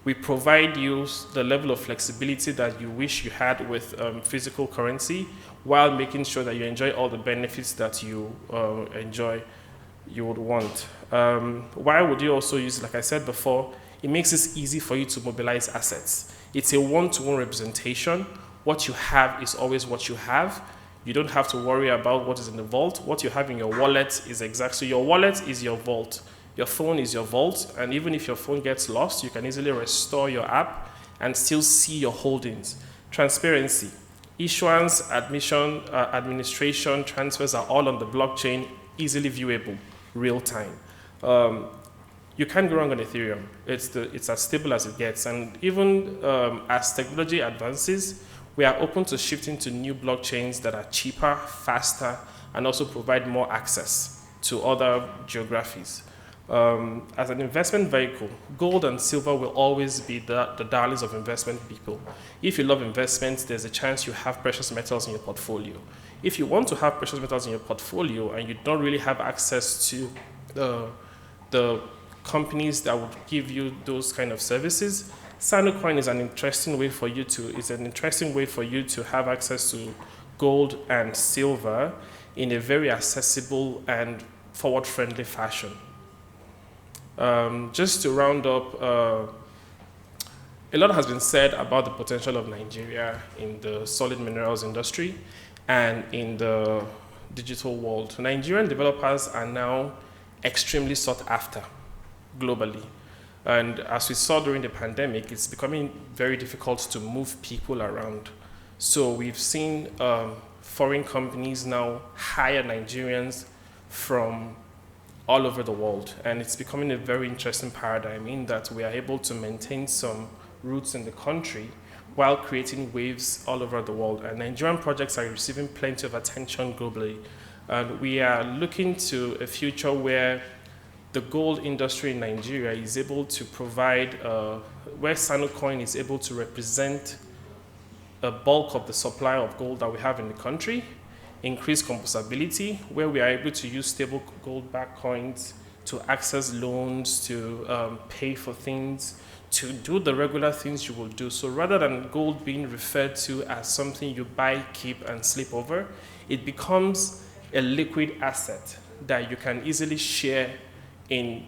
We provide you the level of flexibility that you wish you had with physical currency, while making sure that you enjoy all the benefits that you would want. Why would you also use, like I said before, it makes it easy for you to mobilize assets. It's a one-to-one representation. What you have is always what you have. You don't have to worry about what is in the vault. What you have in your wallet is exactly, your wallet is your vault. Your phone is your vault, and even if your phone gets lost, you can easily restore your app and still see your holdings. Transparency, issuance, admission, administration, transfers are all on the blockchain, easily viewable, real time. You can't go wrong on Ethereum. It's as stable as it gets, and even as technology advances, we are open to shifting to new blockchains that are cheaper, faster, and also provide more access to other geographies. As an investment vehicle, gold and silver will always be the darlings of investment people. If you love investments, there's a chance you have precious metals in your portfolio. If you want to have precious metals in your portfolio and you don't really have access to the companies that would give you those kind of services, Stablecoin is an interesting way for you to have access to gold and silver in a very accessible and forward-friendly fashion. Just to round up, a lot has been said about the potential of Nigeria in the solid minerals industry and in the digital world. Nigerian developers are now extremely sought after globally. And as we saw during the pandemic, it's becoming very difficult to move people around. So we've seen foreign companies now hire Nigerians from all over the world. And it's becoming a very interesting paradigm in that we are able to maintain some roots in the country while creating waves all over the world. And Nigerian projects are receiving plenty of attention globally. And we are looking to a future where the gold industry in Nigeria is able to provide, where Stablecoin is able to represent a bulk of the supply of gold that we have in the country, increase composability, where we are able to use stable gold-backed coins to access loans, to pay for things, to do the regular things you will do. So rather than gold being referred to as something you buy, keep, and sleep over, it becomes a liquid asset that you can easily share in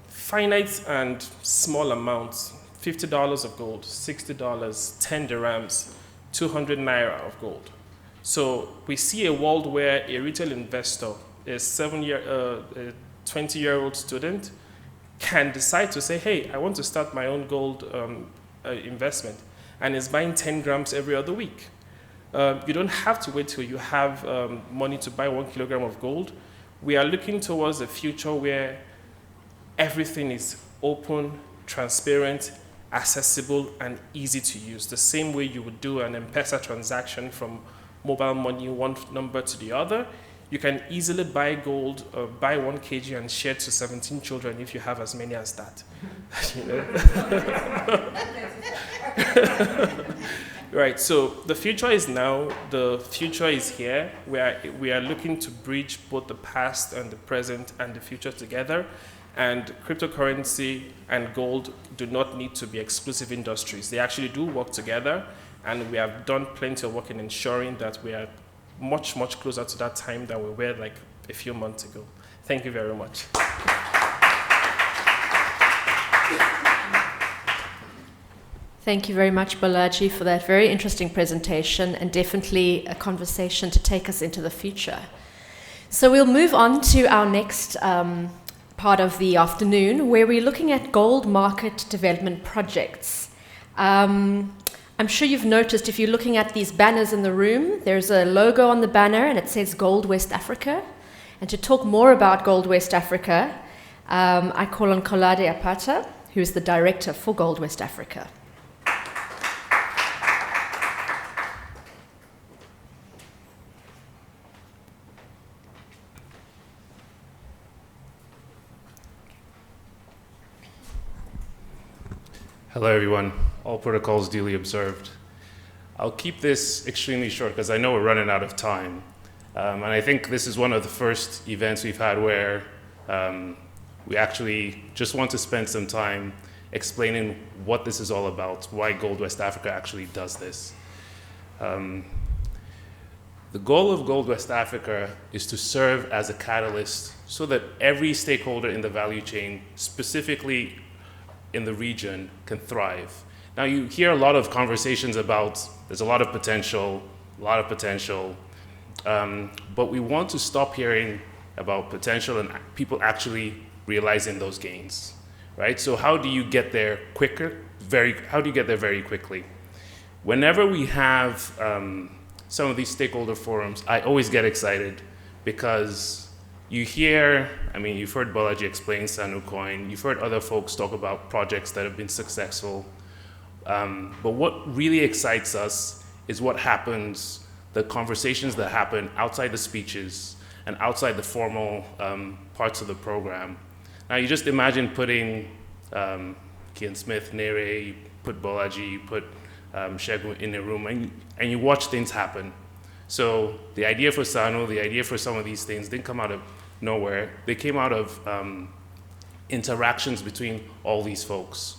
finite and small amounts, $50 of gold, $60, 10 dirhams, 200 naira of gold. So we see a world where a retail investor, a 20-year-old student, can decide to say, hey, I want to start my own gold investment, and is buying 10 grams every other week. You don't have to wait till you have money to buy 1 kilogram of gold. We are looking towards a future where everything is open, transparent, accessible and easy to use. The same way you would do an M-Pesa transaction from mobile money, one number to the other, you can easily buy gold, buy 1 kg and share to 17 children if you have as many as that. Right, so the future is now, the future is here. We are looking to bridge both the past and the present and the future together. And cryptocurrency and gold do not need to be exclusive industries. They actually do work together, and we have done plenty of work in ensuring that we are much, much closer to that time than we were like a few months ago. Thank you very much. Thank you very much, Bolaji, for that very interesting presentation and definitely a conversation to take us into the future. So we'll move on to our next part of the afternoon, where we're looking at gold market development projects. I'm sure you've noticed, if you're looking at these banners in the room, there's a logo on the banner and it says Gold West Africa. And to talk more about Gold West Africa, I call on Kolade Apata, who is the director for Gold West Africa. Hello, everyone. All protocols duly observed. I'll keep this extremely short because I know we're running out of time. And I think this is one of the first events we've had where we actually just want to spend some time explaining what this is all about, why Gold West Africa actually does this. The goal of Gold West Africa is to serve as a catalyst so that every stakeholder in the value chain, specifically in the region, can thrive. Now, you hear a lot of conversations about there's a lot of potential, but we want to stop hearing about potential and people actually realizing those gains, right? So how do you get there quicker? How do you get there very quickly? Whenever we have some of these stakeholder forums, I always get excited because you hear, I mean, you've heard Bolaji explain Stablecoin, you've heard other folks talk about projects that have been successful, but what really excites us is what happens, the conversations that happen outside the speeches and outside the formal parts of the program. Now, you just imagine putting Kian Smith, Nere, you put Bolaji, you put Shegun in a room, and you watch things happen. So the idea for Sano, the idea for some of these things didn't come out of nowhere. They came out of interactions between all these folks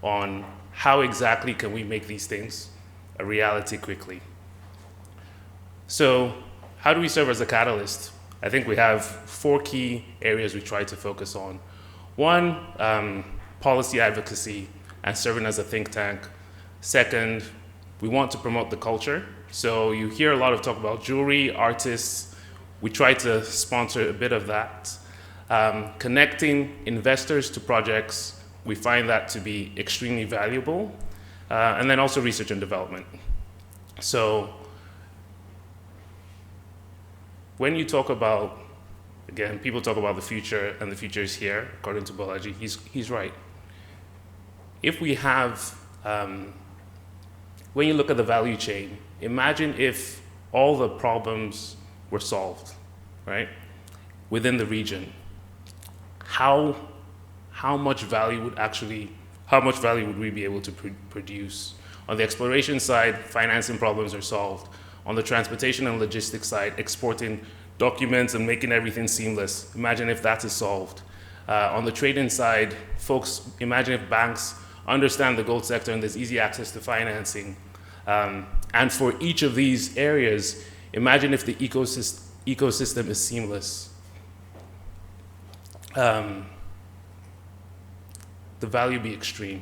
on how exactly can we make these things a reality quickly. So how do we serve as a catalyst? I think we have 4 key areas we try to focus on. One, policy advocacy and serving as a think tank. Second, we want to promote the culture. So you hear a lot of talk about jewelry, artists. We try to sponsor a bit of that. Connecting investors to projects, we find that to be extremely valuable. And then also research and development. So when you talk about, again, people talk about the future and the future is here, according to Bolaji, he's right. If we have, when you look at the value chain, imagine if all the problems were solved, right, within the region. How much value would we be able to produce? On the exploration side, financing problems are solved. On the transportation and logistics side, exporting documents and making everything seamless. Imagine if that is solved. On the trading side, folks, imagine if banks understand the gold sector and there's easy access to financing. And for each of these areas, imagine if the ecosystem is seamless. The value be extreme.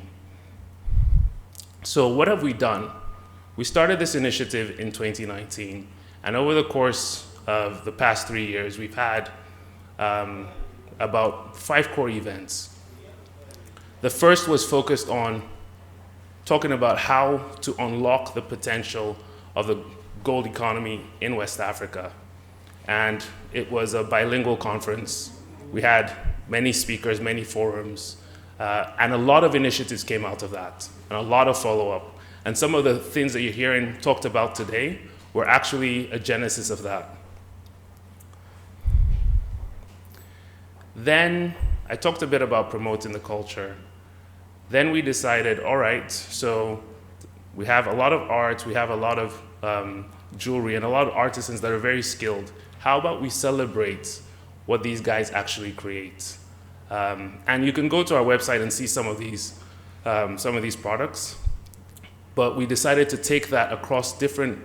So what have we done? We started this initiative in 2019, and over the course of the past 3 years, we've had about 5 core events. The first was focused on talking about how to unlock the potential of the gold economy in West Africa. And it was a bilingual conference. We had many speakers, many forums. And a lot of initiatives came out of that, and a lot of follow-up. And some of the things that you're hearing talked about today were actually a genesis of that. Then I talked a bit about promoting the culture. Then we decided, all right, so we have a lot of art, we have a lot of jewelry, and a lot of artisans that are very skilled. How about we celebrate what these guys actually create? And you can go to our website and see some of these products. But we decided to take that across different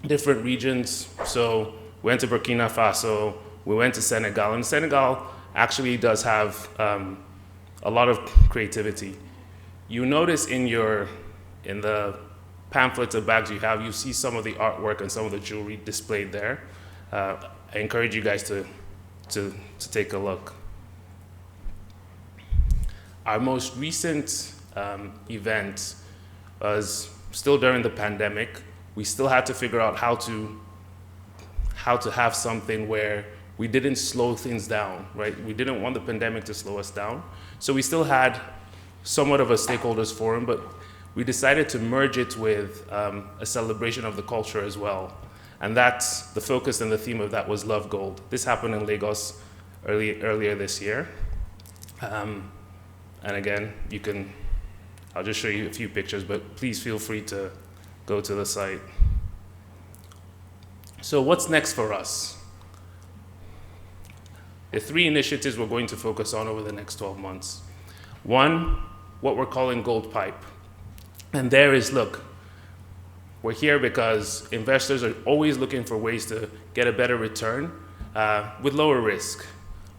regions. So we went to Burkina Faso, we went to Senegal, and Senegal actually does have a lot of creativity. You notice in the pamphlets of bags you have, you see some of the artwork and some of the jewelry displayed there. I encourage you guys to take a look. Our most recent event was still during the pandemic. We still had to figure out how to have something where we didn't slow things down, right? We didn't want the pandemic to slow us down. So we still had somewhat of a stakeholders forum, but we decided to merge it with a celebration of the culture as well. And that's the focus and the theme of that was Love Gold. This happened in Lagos earlier this year. And again, I'll just show you a few pictures, but please feel free to go to the site. So what's next for us? The 3 initiatives we're going to focus on over the next 12 months. One, what we're calling Gold Pipe. And there is, look, we're here because investors are always looking for ways to get a better return with lower risk.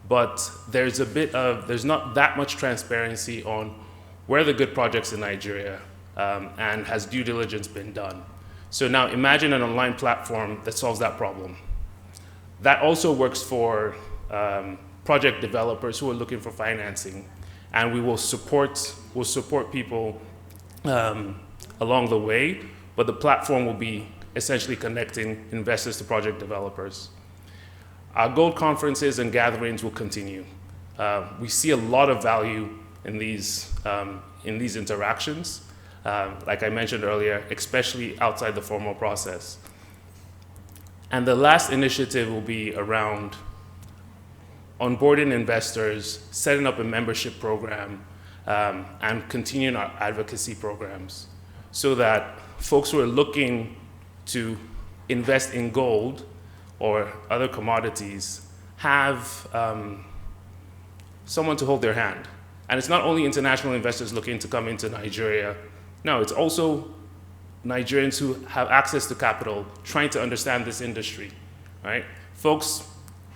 But there's not that much transparency on where are the good projects in Nigeria and has due diligence been done. So now imagine an online platform that solves that problem. That also works for project developers who are looking for financing, and we will support people along the way, but the platform will be essentially connecting investors to project developers. Our gold conferences and gatherings will continue. We see a lot of value in these interactions, like I mentioned earlier, especially outside the formal process. And the last initiative will be around onboarding investors, setting up a membership program, and continuing our advocacy programs so that folks who are looking to invest in gold or other commodities have someone to hold their hand. And it's not only international investors looking to come into Nigeria. No, it's also Nigerians who have access to capital trying to understand this industry, right? Folks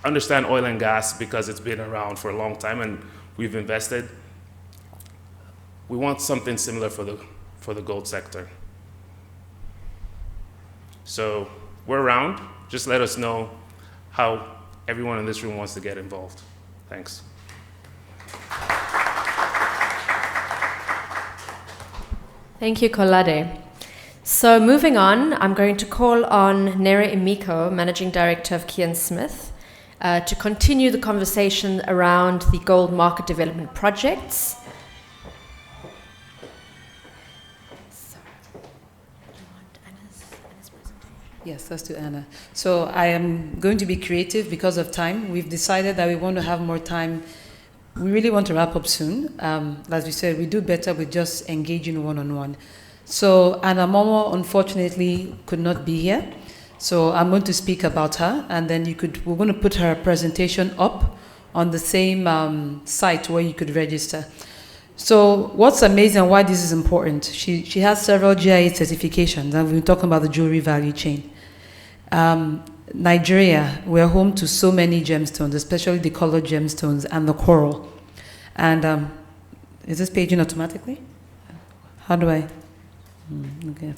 understand oil and gas because it's been around for a long time and we've invested. We want something similar for the gold sector. So we're around. Just let us know how everyone in this room wants to get involved. Thanks. Thank you, Kolade. So moving on, I'm going to call on Nere Emiko, Managing Director of Kian Smith, to continue the conversation around the gold market development projects. Yes, let's do Anna. So I am going to be creative because of time. We've decided that we want to have more time. We really want to wrap up soon. As we said, we do better with just engaging one-on-one. So Anna Momo, unfortunately, could not be here. So I'm going to speak about her, and then we're going to put her presentation up on the same site where you could register. So what's amazing and why this is important, she has several GIA certifications, and we've been talking about the jewelry value chain. Nigeria, we're home to so many gemstones, especially the colored gemstones and the coral. And is this paging automatically? How do I? Okay.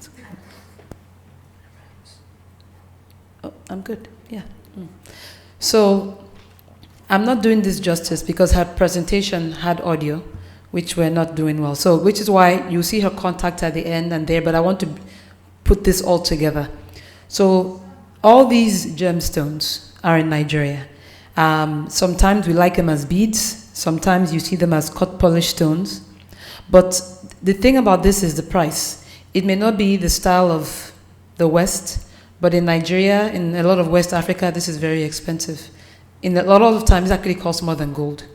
Oh, I'm good. Yeah. So I'm not doing this justice because her presentation had audio, which we're not doing well. So, which is why you see her contact at the end and there, but I want to put this all together. So all these gemstones are in Nigeria. Sometimes we like them as beads, Sometimes you see them as cut polished stones. But the thing about this is the price. It may not be the style of the West, but in Nigeria, in a lot of West Africa, this is very expensive. In a lot of times, it actually costs more than gold,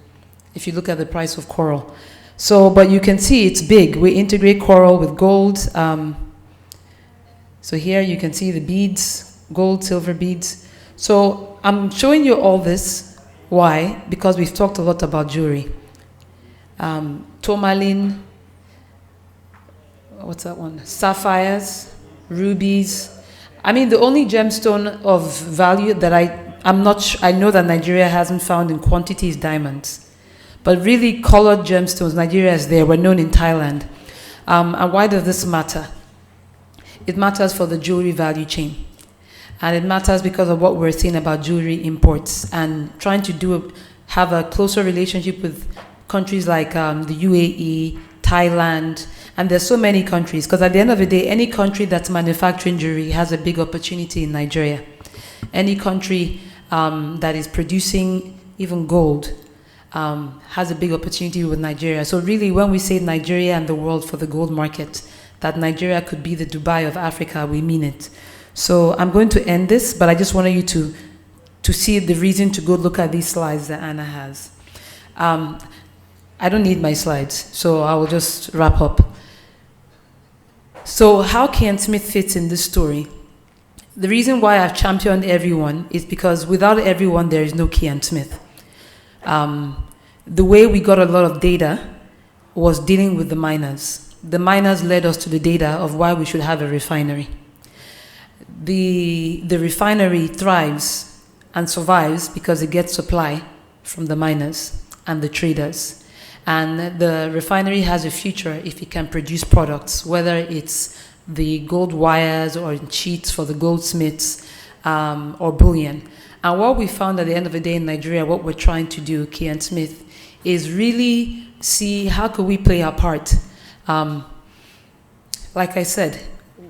if you look at the price of coral. So, but you can see it's big. We integrate coral with gold. So here you can see the beads, gold, silver beads. So I'm showing you all this. Why? Because we've talked a lot about jewelry. Tourmaline, what's that one? Sapphires, rubies. I mean, the only gemstone of value that I know that Nigeria hasn't found in quantity is diamonds. But really colored gemstones, Nigeria is there. We're known in Thailand. And why does this matter? It matters for the jewelry value chain. And it matters because of what we're seeing about jewelry imports and trying to have a closer relationship with countries like the UAE, Thailand, and there's so many countries. Because at the end of the day, any country that's manufacturing jewelry has a big opportunity in Nigeria. Any country that is producing even gold has a big opportunity with Nigeria. So really, when we say Nigeria and the world for the gold market, that Nigeria could be the Dubai of Africa, we mean it. So I'm going to end this, but I just wanted you to see the reason to go look at these slides that Anna has. I don't need my slides, so I will just wrap up. So how Kian Smith fits in this story? The reason why I've championed everyone is because without everyone, there is no Kian Smith. The way we got a lot of data was dealing with the miners. The miners led us to the data of why we should have a refinery. The refinery thrives and survives because it gets supply from the miners and the traders. And the refinery has a future if it can produce products, whether it's the gold wires or sheets for the goldsmiths or bullion. And what we found at the end of the day in Nigeria, what we're trying to do, Kian Smith, is really see how could we play our part. Like I said,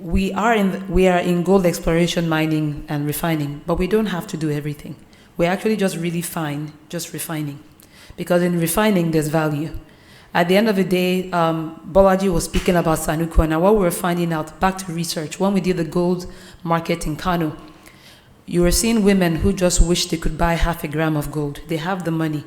we are in gold exploration, mining, and refining, but we don't have to do everything. We're actually just really fine, just refining. Because in refining, there's value. At the end of the day, Bolaji was speaking about Sanuko, and what we were finding out, back to research, when we did the gold market in Kano, you were seeing women who just wish they could buy 0.5 gram of gold. They have the money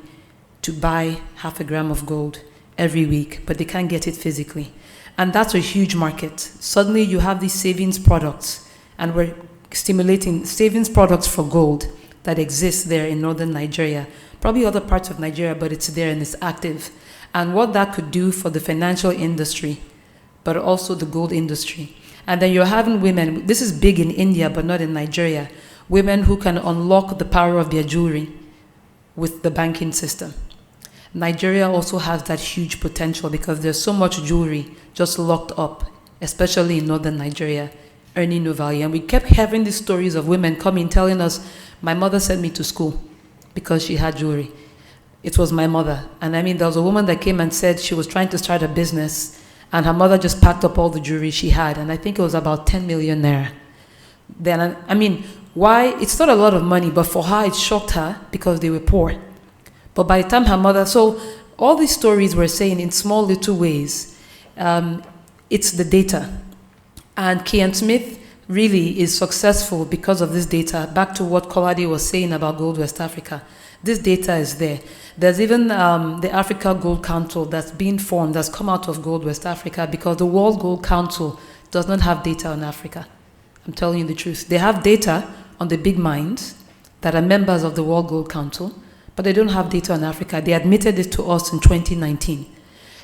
to buy 0.5 gram of gold every week, but they can't get it physically. And that's a huge market. Suddenly you have these savings products, and we're stimulating savings products for gold that exists there in northern Nigeria, probably other parts of Nigeria, but it's there and it's active. And what that could do for the financial industry, but also the gold industry. And then you're having women, this is big in India, but not in Nigeria, women who can unlock the power of their jewelry with the banking system. Nigeria also has that huge potential because there's so much jewelry just locked up, especially in northern Nigeria, earning no value. And we kept having these stories of women coming telling us, my mother sent me to school because she had jewelry. It was my mother. And I mean, there was a woman that came and said she was trying to start a business and her mother just packed up all the jewelry she had. And I think it was about 10 million naira. Then, I mean, why? It's not a lot of money, but for her, it shocked her because they were poor. But by the time her mother, so all these stories we're saying in small little ways, it's the data. And Kian Smith really is successful because of this data. Back to what Kolade was saying about Gold West Africa. This data is there. There's even the Africa Gold Council that's been formed, that's come out of Gold West Africa because the World Gold Council does not have data on Africa. I'm telling you the truth. They have data on the big mines that are members of the World Gold Council, but they don't have data on Africa. They admitted it to us in 2019.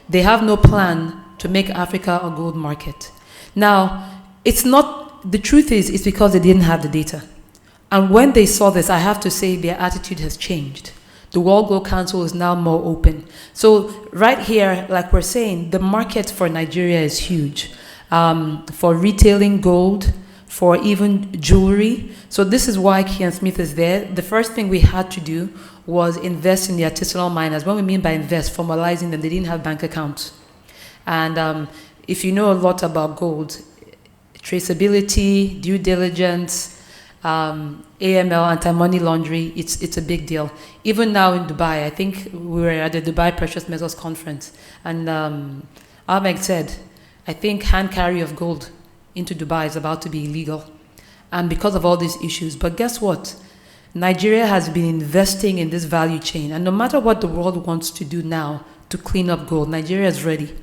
They have no plan to make Africa a gold market. Now, it's not, the truth is, it's because they didn't have the data. And when they saw this, I have to say their attitude has changed. The World Gold Council is now more open. So right here, like we're saying, the market for Nigeria is huge. For retailing gold, for even jewelry. So this is why Kian Smith is there. The first thing we had to do was invest in the artisanal miners. What we mean by invest, formalizing them, they didn't have bank accounts. And if you know a lot about gold, traceability, due diligence, AML, anti-money laundering, it's a big deal. Even now in Dubai, I think we were at the Dubai Precious Metals Conference, and Ahmed said, I think hand carry of gold into Dubai is about to be illegal, and because of all these issues. But guess what? Nigeria has been investing in this value chain, and no matter what the world wants to do now to clean up gold, Nigeria is ready.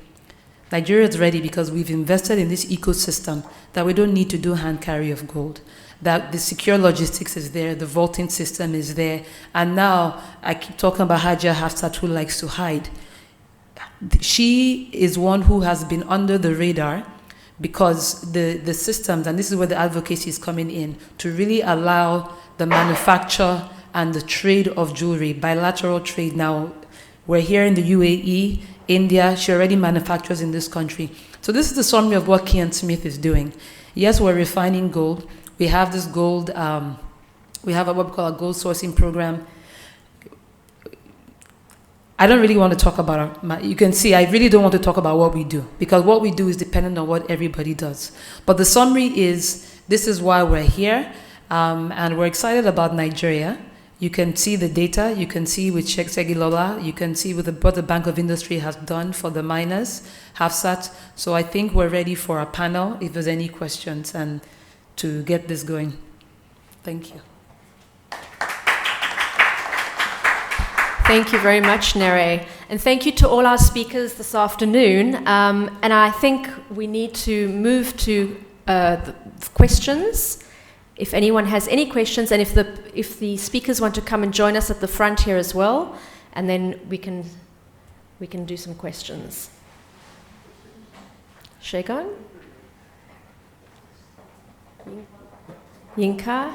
Nigeria is ready because we've invested in this ecosystem that we don't need to do hand carry of gold. That the secure logistics is there, the vaulting system is there, and now I keep talking about Hajia Hafsat, who likes to hide. She is one who has been under the radar because the systems, and this is where the advocacy is coming in, to really allow the manufacture and the trade of jewelry, bilateral trade. Now, we're here in the UAE, India, she already manufactures in this country. So this is the summary of what Kian Smith is doing. Yes, we're refining gold. We have this gold, we have what we call a gold sourcing program. I don't really want to talk about you can see, I really don't want to talk about what we do, because what we do is dependent on what everybody does. But the summary is, this is why we're here, and we're excited about Nigeria. You can see the data, you can see with Sheikh Segilola, you can see with what the Bank of Industry has done for the miners, Hafsat. So I think we're ready for a panel, if there's any questions, and to get this going. Thank you. Thank you very much, Nere. And thank you to all our speakers this afternoon. And I think we need to move to the questions. If anyone has any questions, and if the speakers want to come and join us at the front here as well, and then we can do some questions. Shegan? Yinka?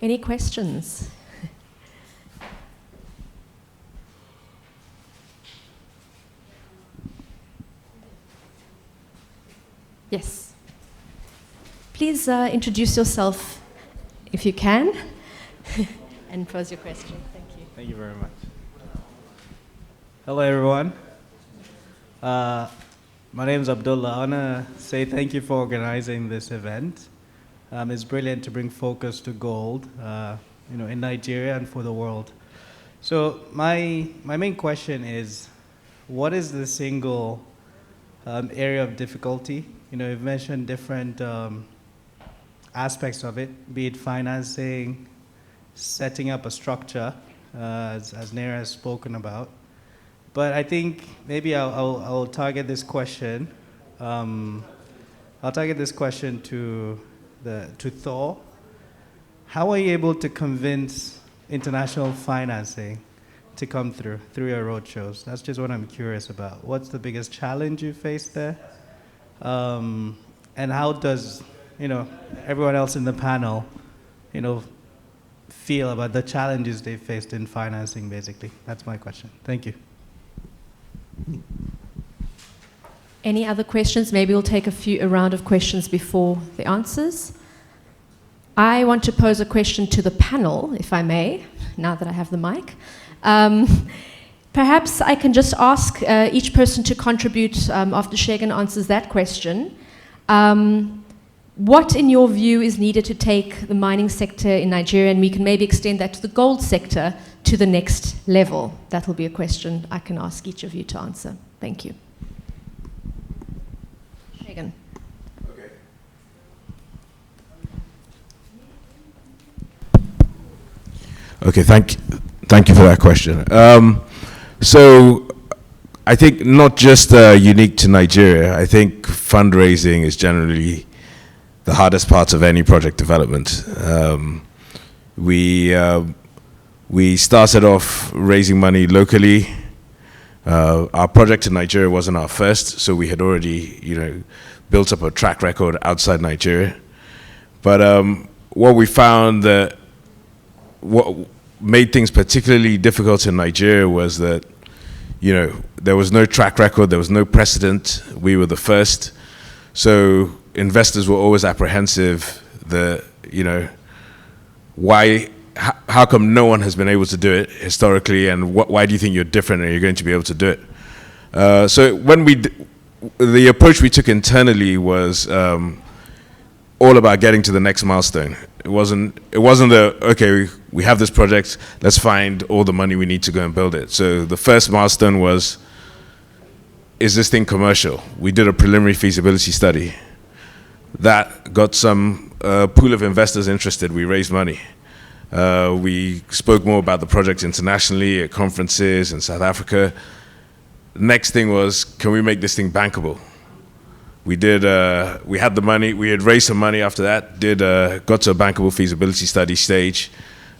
Any questions? Yes. Please introduce yourself if you can and pose your question. Thank you. Thank you very much. Hello, everyone. My name is Abdullah. I want to say thank you for organizing this event. It's brilliant to bring focus to gold, in Nigeria and for the world. So my main question is, what is the single area of difficulty? You've mentioned different aspects of it, be it financing, setting up a structure, as Nera has spoken about. But I think maybe I'll target this question. I'll target this question to Thor. How are you able to convince international financing to come through your roadshows? That's just what I'm curious about. What's the biggest challenge you face there? And how does everyone else in the panel feel about the challenges they faced in financing, basically? That's my question. Thank you. Any other questions? Maybe we'll take a round of questions before the answers. I want to pose a question to the panel, if I may, now that I have the mic. Perhaps I can just ask each person to contribute after Shegan answers that question. What, in your view, is needed to take the mining sector in Nigeria, and we can maybe extend that to the gold sector, to the next level? That will be a question I can ask each of you to answer. Thank you. Shegan. Okay, thank you for that question. So I think not just unique to Nigeria. I think fundraising is generally the hardest part of any project development. We started off raising money locally. Our project in Nigeria wasn't our first, so we had already, built up a track record outside Nigeria. But what we found that what made things particularly difficult in Nigeria was that, there was no track record, there was no precedent. We were the first. So investors were always apprehensive that, how come no one has been able to do it historically, and why do you think you're different and you're going to be able to do it? So when the approach we took internally was all about getting to the next milestone. It wasn't okay, we have this project, let's find all the money we need to go and build it. So the first milestone was, is this thing commercial? We did a preliminary feasibility study. That got some pool of investors interested. We raised money. We spoke more about the project internationally at conferences in South Africa. Next thing was, can we make this thing bankable? We had the money, we had raised some money after that, got to a bankable feasibility study stage.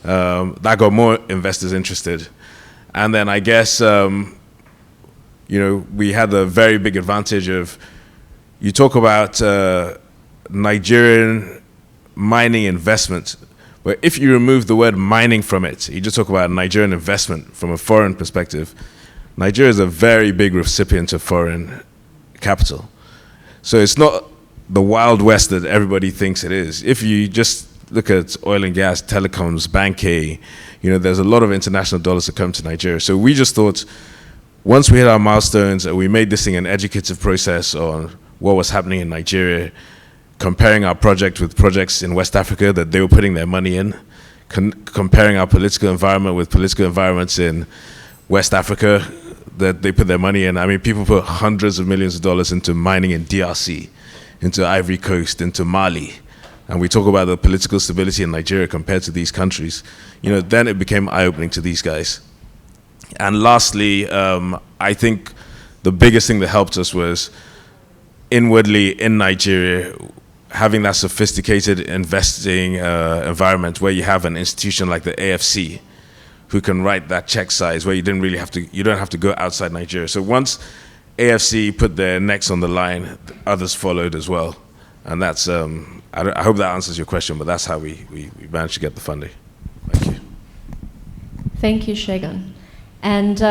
That got more investors interested. And then I guess, we had the very big advantage of, you talk about Nigerian mining investment, but if you remove the word mining from it, you just talk about Nigerian investment from a foreign perspective, Nigeria is a very big recipient of foreign capital. So it's not the Wild West that everybody thinks it is. If you just look at oil and gas, telecoms, banking, there's a lot of international dollars that come to Nigeria. So we just thought, once we hit our milestones and we made this thing an educative process on what was happening in Nigeria, comparing our project with projects in West Africa that they were putting their money in, comparing our political environment with political environments in West Africa that they put their money in. I mean, people put hundreds of millions of dollars into mining in DRC, into Ivory Coast, into Mali. And we talk about the political stability in Nigeria compared to these countries. Then it became eye-opening to these guys. And lastly, I think the biggest thing that helped us was inwardly in Nigeria, having that sophisticated investing environment where you have an institution like the AFC who can write that check size, where you don't have to go outside Nigeria. So once AFC put their necks on the line, others followed as well. And that's, I hope that answers your question, but that's how we managed to get the funding. Thank you. Thank you, Shegun. And,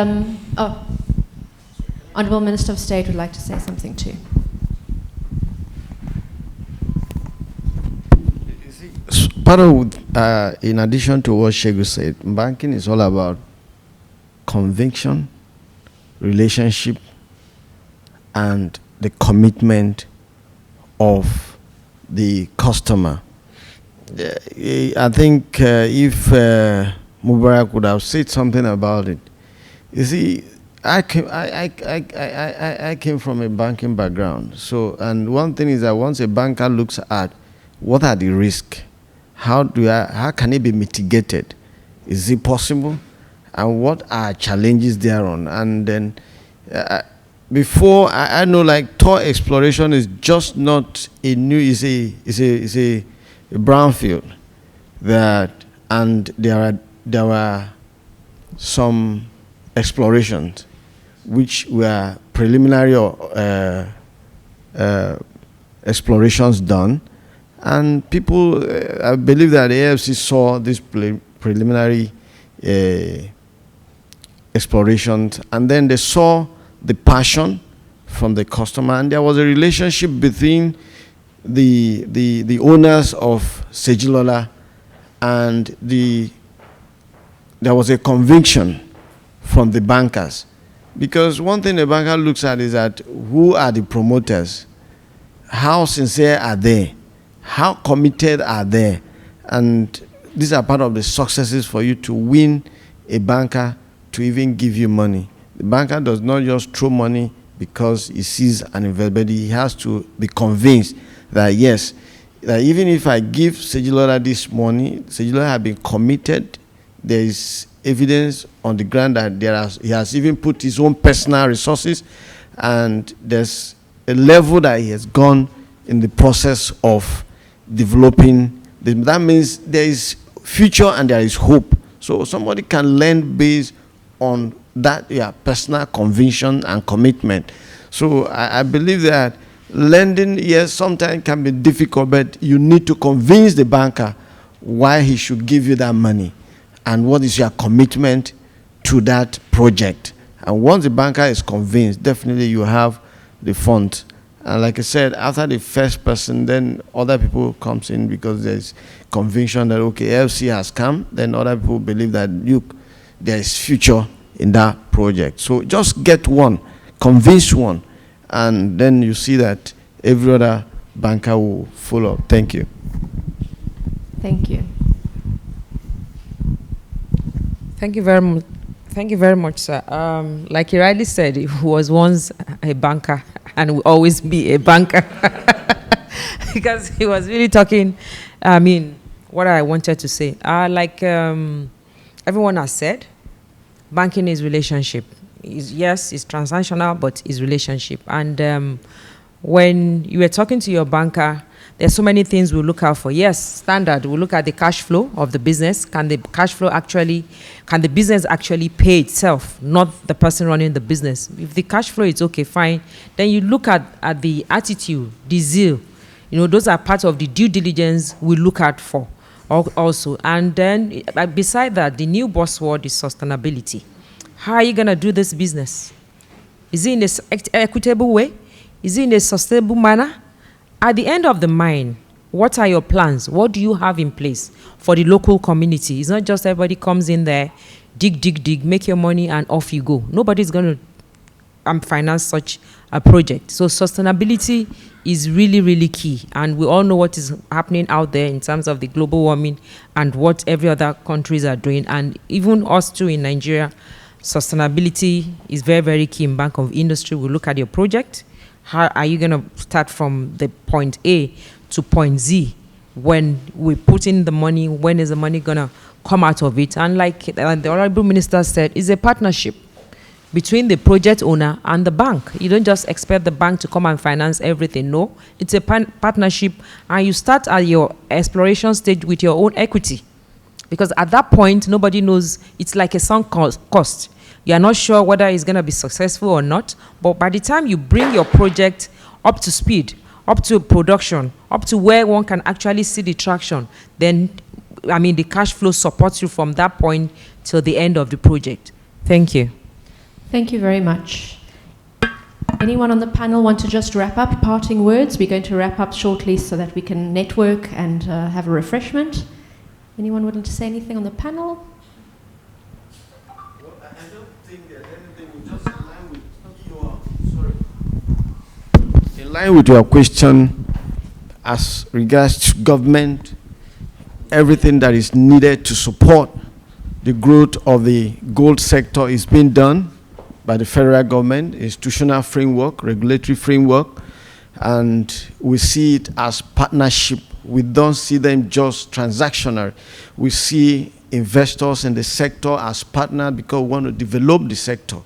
Honourable Minister of State would like to say something too. Part of, in addition to what Shegun said, banking is all about conviction, relationship, and the commitment of the customer. I think if Mubarak would have said something about it, you see, I came from a banking background. So, and one thing is that once a banker looks at what are the risks, how can it be mitigated? Is it possible? And what are challenges thereon? And then before I know, like, tour exploration is just not a new, is a brownfield that, and there were some explorations which were preliminary explorations done, and people, I believe that the AFC saw this preliminary explorations, and then they saw the passion from the customer, and there was a relationship between the owners of Sejilola, and there was a conviction from the bankers. Because one thing the banker looks at is that who are the promoters? How sincere are they? How committed are they? And these are part of the successes for you to win a banker to even give you money. The banker does not just throw money because he sees an investment. He has to be convinced that yes, that even if I give Sejilola this money, Sejilola has been committed. There is evidence on the ground that he has even put his own personal resources, and there's a level that he has gone in the process of developing. That means there is future and there is hope. So somebody can lend based on that personal conviction and commitment. So I believe that lending, yes, sometimes can be difficult, but you need to convince the banker why he should give you that money and what is your commitment to that project. And once the banker is convinced, definitely you have the fund. And like I said, after the first person, then other people comes in because there's conviction that, okay, LC has come, then other people believe that, look, there is future in that project. So just get one, convince one, and then you see that every other banker will follow. Thank you. Thank you. Thank you very much. Thank you very much, sir. Like he rightly said, he was once a banker and will always be a banker because he was really talking, I mean, what I wanted to say. Like everyone has said, banking is relationship. Yes, it's transactional, but it's relationship. And when you were talking to your banker, there's so many things we look out for. Yes, standard, we look at the cash flow of the business. Can the business actually pay itself, not the person running the business? If the cash flow is okay, fine. Then you look at the attitude, the zeal. You know, those are part of the due diligence we look out for also. And then beside that, the new buzzword is sustainability. How are you going to do this business? Is it in an equitable way? Is it in a sustainable manner? At the end of the mine, what are your plans? What do you have in place for the local community? It's not just everybody comes in there, dig, make your money, and off you go. Nobody's going to finance such a project. So sustainability is really, really key. And we all know what is happening out there in terms of the global warming and what every other countries are doing. And even us too in Nigeria, sustainability is very, very key in Bank of Industry. We look at your project. How are you going to start from the point A to point Z? When we put in the money, when is the money going to come out of it? And like the Honorable Minister said, it's a partnership between the project owner and the bank. You don't just expect the bank to come and finance everything. No, it's a partnership. And you start at your exploration stage with your own equity. Because at that point, nobody knows. It's like a sunk cost. You're not sure whether it's going to be successful or not, but by the time you bring your project up to speed, up to production, up to where one can actually see the traction, then, I mean, the cash flow supports you from that point till the end of the project. Thank you. Thank you very much. Anyone on the panel want to just wrap up? Parting words? We're going to wrap up shortly so that we can network and have a refreshment. Anyone want to say anything on the panel? In line with your question, as regards to government, everything that is needed to support the growth of the gold sector is being done by the federal government, institutional framework, regulatory framework, and we see it as partnership. We don't see them just transactional. We see investors in the sector as partners because we want to develop the sector.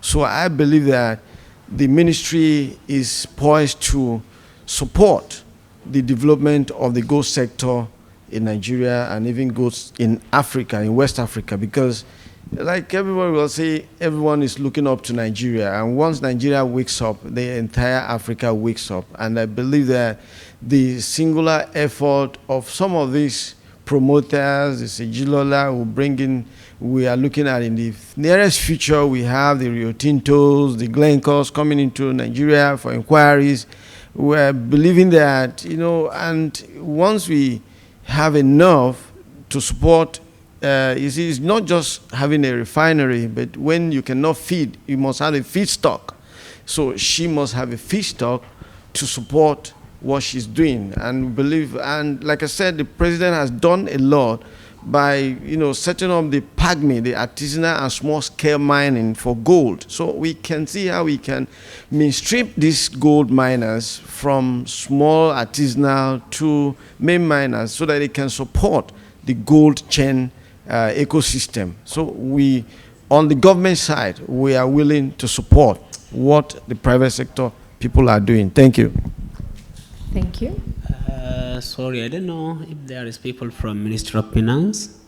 So I believe that the ministry is poised to support the development of the gold sector in Nigeria and even gold in Africa, in West Africa, because like everyone will say, everyone is looking up to Nigeria. And once Nigeria wakes up, the entire Africa wakes up. And I believe that the singular effort of some of these promoters, the Sejilola, will bring in, we are looking at in the nearest future, we have the Rio Tintos, the Glencores coming into Nigeria for inquiries. We're believing that, you know, and once we have enough to support, it's not just having a refinery, but when you cannot feed, you must have a feedstock. So she must have a feedstock to support what she's doing. And believe, and like I said, the president has done a lot by, you know, setting up the PAGMI, the artisanal and small-scale mining for gold. So we can see how we can strip these gold miners from small artisanal to main miners so that they can support the gold chain ecosystem. So we, on the government side, we are willing to support what the private sector people are doing. Thank you. Thank you. Sorry, I don't know if there is people from Ministry of Finance.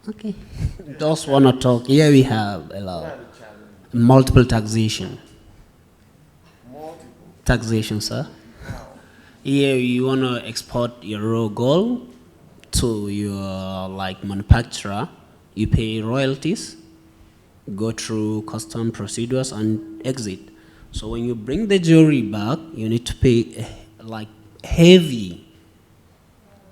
Okay. Just want to talk. Here we have a lot. Multiple taxation. Taxation, sir. Here you want to export your raw gold to your manufacturer. You pay royalties, go through custom procedures and exit. So when you bring the jewelry back, you need to pay heavy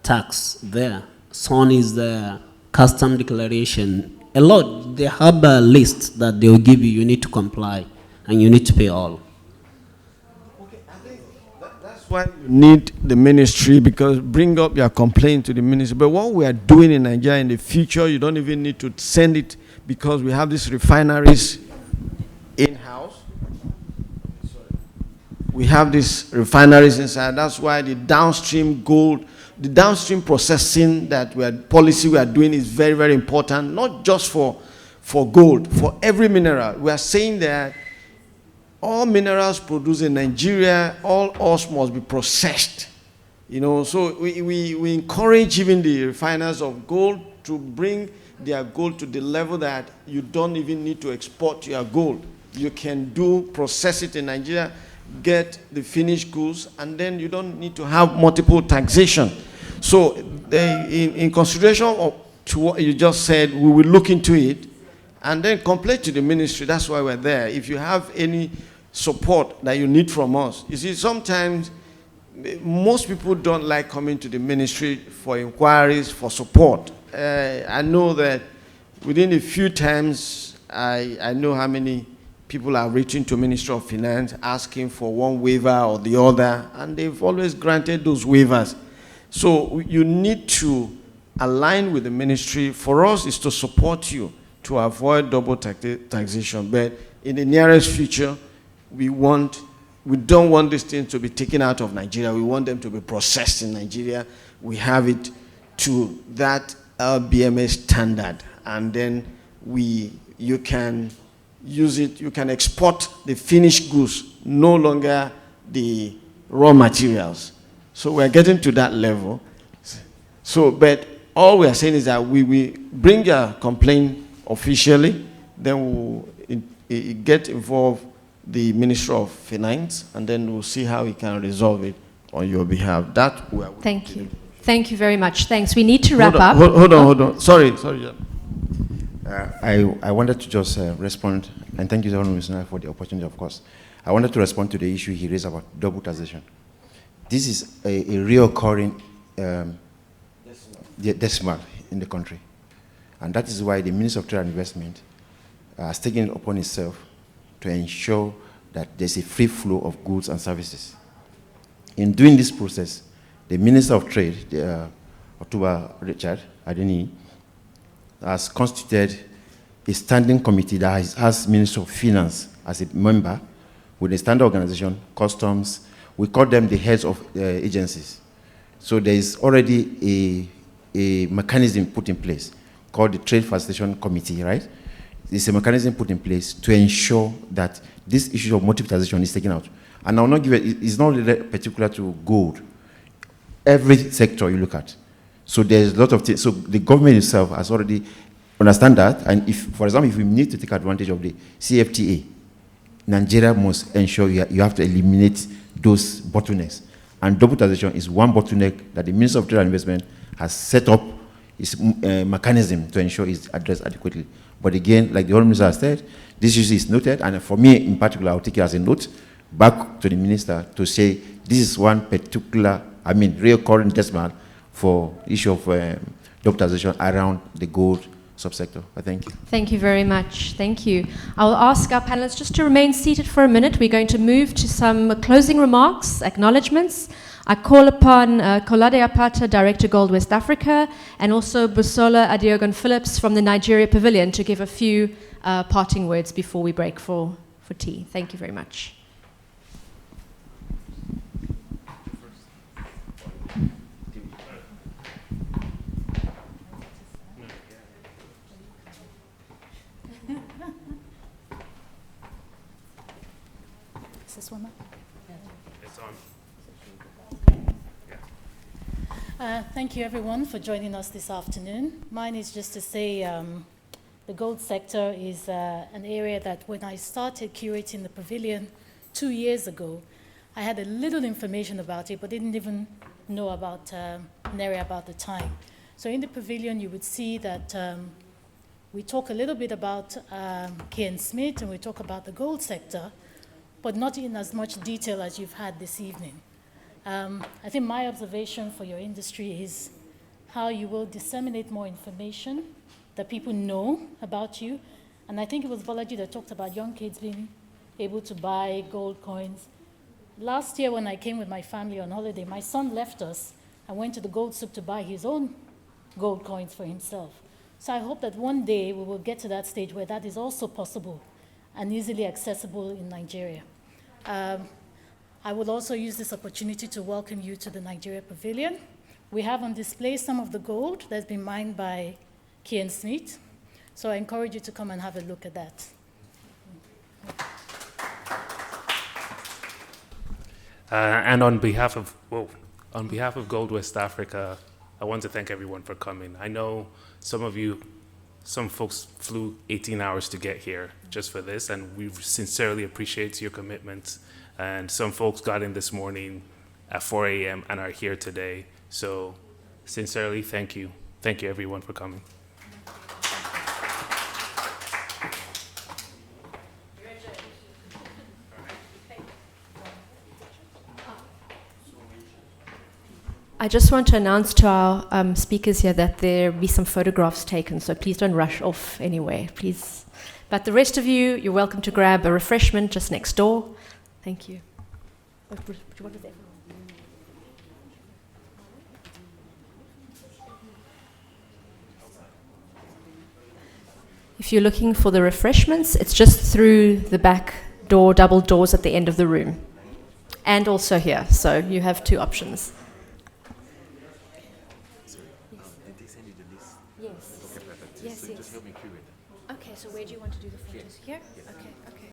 tax there. Son is the custom declaration. A lot, they have a list that they will give you. You need to comply and you need to pay all. That's why you need the ministry, because bring up your complaint to the ministry. But what we are doing in Nigeria in the future, you don't even need to send it, because we have these refineries in-house. We have these refineries inside. That's why the downstream gold, the downstream processing policy we are doing is very, very important, not just for gold, for every mineral. We are saying that all minerals produced in Nigeria, all ores must be processed. So we encourage even the refiners of gold to bring their gold to the level that you don't even need to export your gold. You can process it in Nigeria, get the finished goods, and then you don't need to have multiple taxation. So in consideration to what you just said, we will look into it and then complain to the ministry. That's why we're there. If you have any support that you need from us. You see, sometimes most people don't like coming to the ministry for inquiries, for support. I know that within a few times, I know how many people have written to Ministry of Finance asking for one waiver or the other, and they've always granted those waivers. So you need to align with the ministry. For us, is to support you to avoid double taxation. But in the nearest future, we don't want these things to be taken out of Nigeria. We want them to be processed in Nigeria. We have it to that BMA standard, and then you can use it. You can export the finished goods, no longer the raw materials. So we're getting to that level. So, but all we are saying is that we bring a complaint officially, then we'll get involved the Ministry of Finance, and then we'll see how we can resolve it on your behalf. Thank you. Thank you very much. Thanks. We need to wrap up. Hold on. Sorry. I wanted to just respond, and thank you, Mr. for the opportunity, of course. I wanted to respond to the issue he raised about double taxation. This is a reoccurring decimal in the country. And that is why the Minister of Trade and Investment has taken it upon itself to ensure that there's a free flow of goods and services. In doing this process, the Minister of Trade, October Richard Adeni, has constituted a standing committee that has Minister of Finance as a member with a standard organization, customs. We call them the heads of agencies. So there is already a mechanism put in place called the Trade Facilitation Committee, right? It's a mechanism put in place to ensure that this issue of multiple taxation is taken out. And I will not give it's not really particular to gold. Every sector you look at. So there's a lot of things. So the government itself has already understand that. And if, for example, if we need to take advantage of the CFTA, Nigeria must ensure you have to eliminate those bottlenecks. And double taxation is one bottleneck that the Minister of Trade and Investment has set up its mechanism to ensure it's addressed adequately. But again, like the Honourable Minister has said, this issue is noted, and for me in particular, I'll take it as a note back to the Minister to say this is one particular, recurring decimal for issue of double taxation around the gold subsector. Thank you. Thank you very much. Thank you. I will ask our panelists just to remain seated for a minute. We're going to move to some closing remarks, acknowledgements. I call upon Kolade Apata, Director Gold West Africa, and also Busola Adiogon Phillips from the Nigeria Pavilion to give a few parting words before we break for tea. Thank you very much. Is this one up? It's on. Thank you everyone for joining us this afternoon. Mine is just to say the gold sector is an area that when I started curating the pavilion 2 years ago, I had a little information about it, but didn't even know about Neri about the time. So in the pavilion, you would see that we talk a little bit about K.N. Smith, and we talk about the gold sector, but not in as much detail as you've had this evening. I think my observation for your industry is how you will disseminate more information that people know about you. And I think it was Bolaji that talked about young kids being able to buy gold coins. Last year when I came with my family on holiday, my son left us and went to the gold souk to buy his own gold coins for himself. So I hope that one day we will get to that stage where that is also possible and easily accessible in Nigeria. I would also use this opportunity to welcome you to the Nigeria Pavilion. We have on display some of the gold that's been mined by K.N. Smith. So I encourage you to come and have a look at that. And on behalf of Gold West Africa, I want to thank everyone for coming. I know some folks flew 18 hours to get here just for this, and we sincerely appreciate your commitment. And some folks got in this morning at 4 a.m. and are here today. So sincerely, thank you. Thank you everyone for coming. I just want to announce to our speakers here that there will be some photographs taken, so please don't rush off anywhere, please. But the rest of you, you're welcome to grab a refreshment just next door. Thank you. What was that? If you're looking for the refreshments, it's just through the back door, double doors at the end of the room. And also here, so you have two options. Yes. Okay, so where do you want to do the photos? Here? Okay.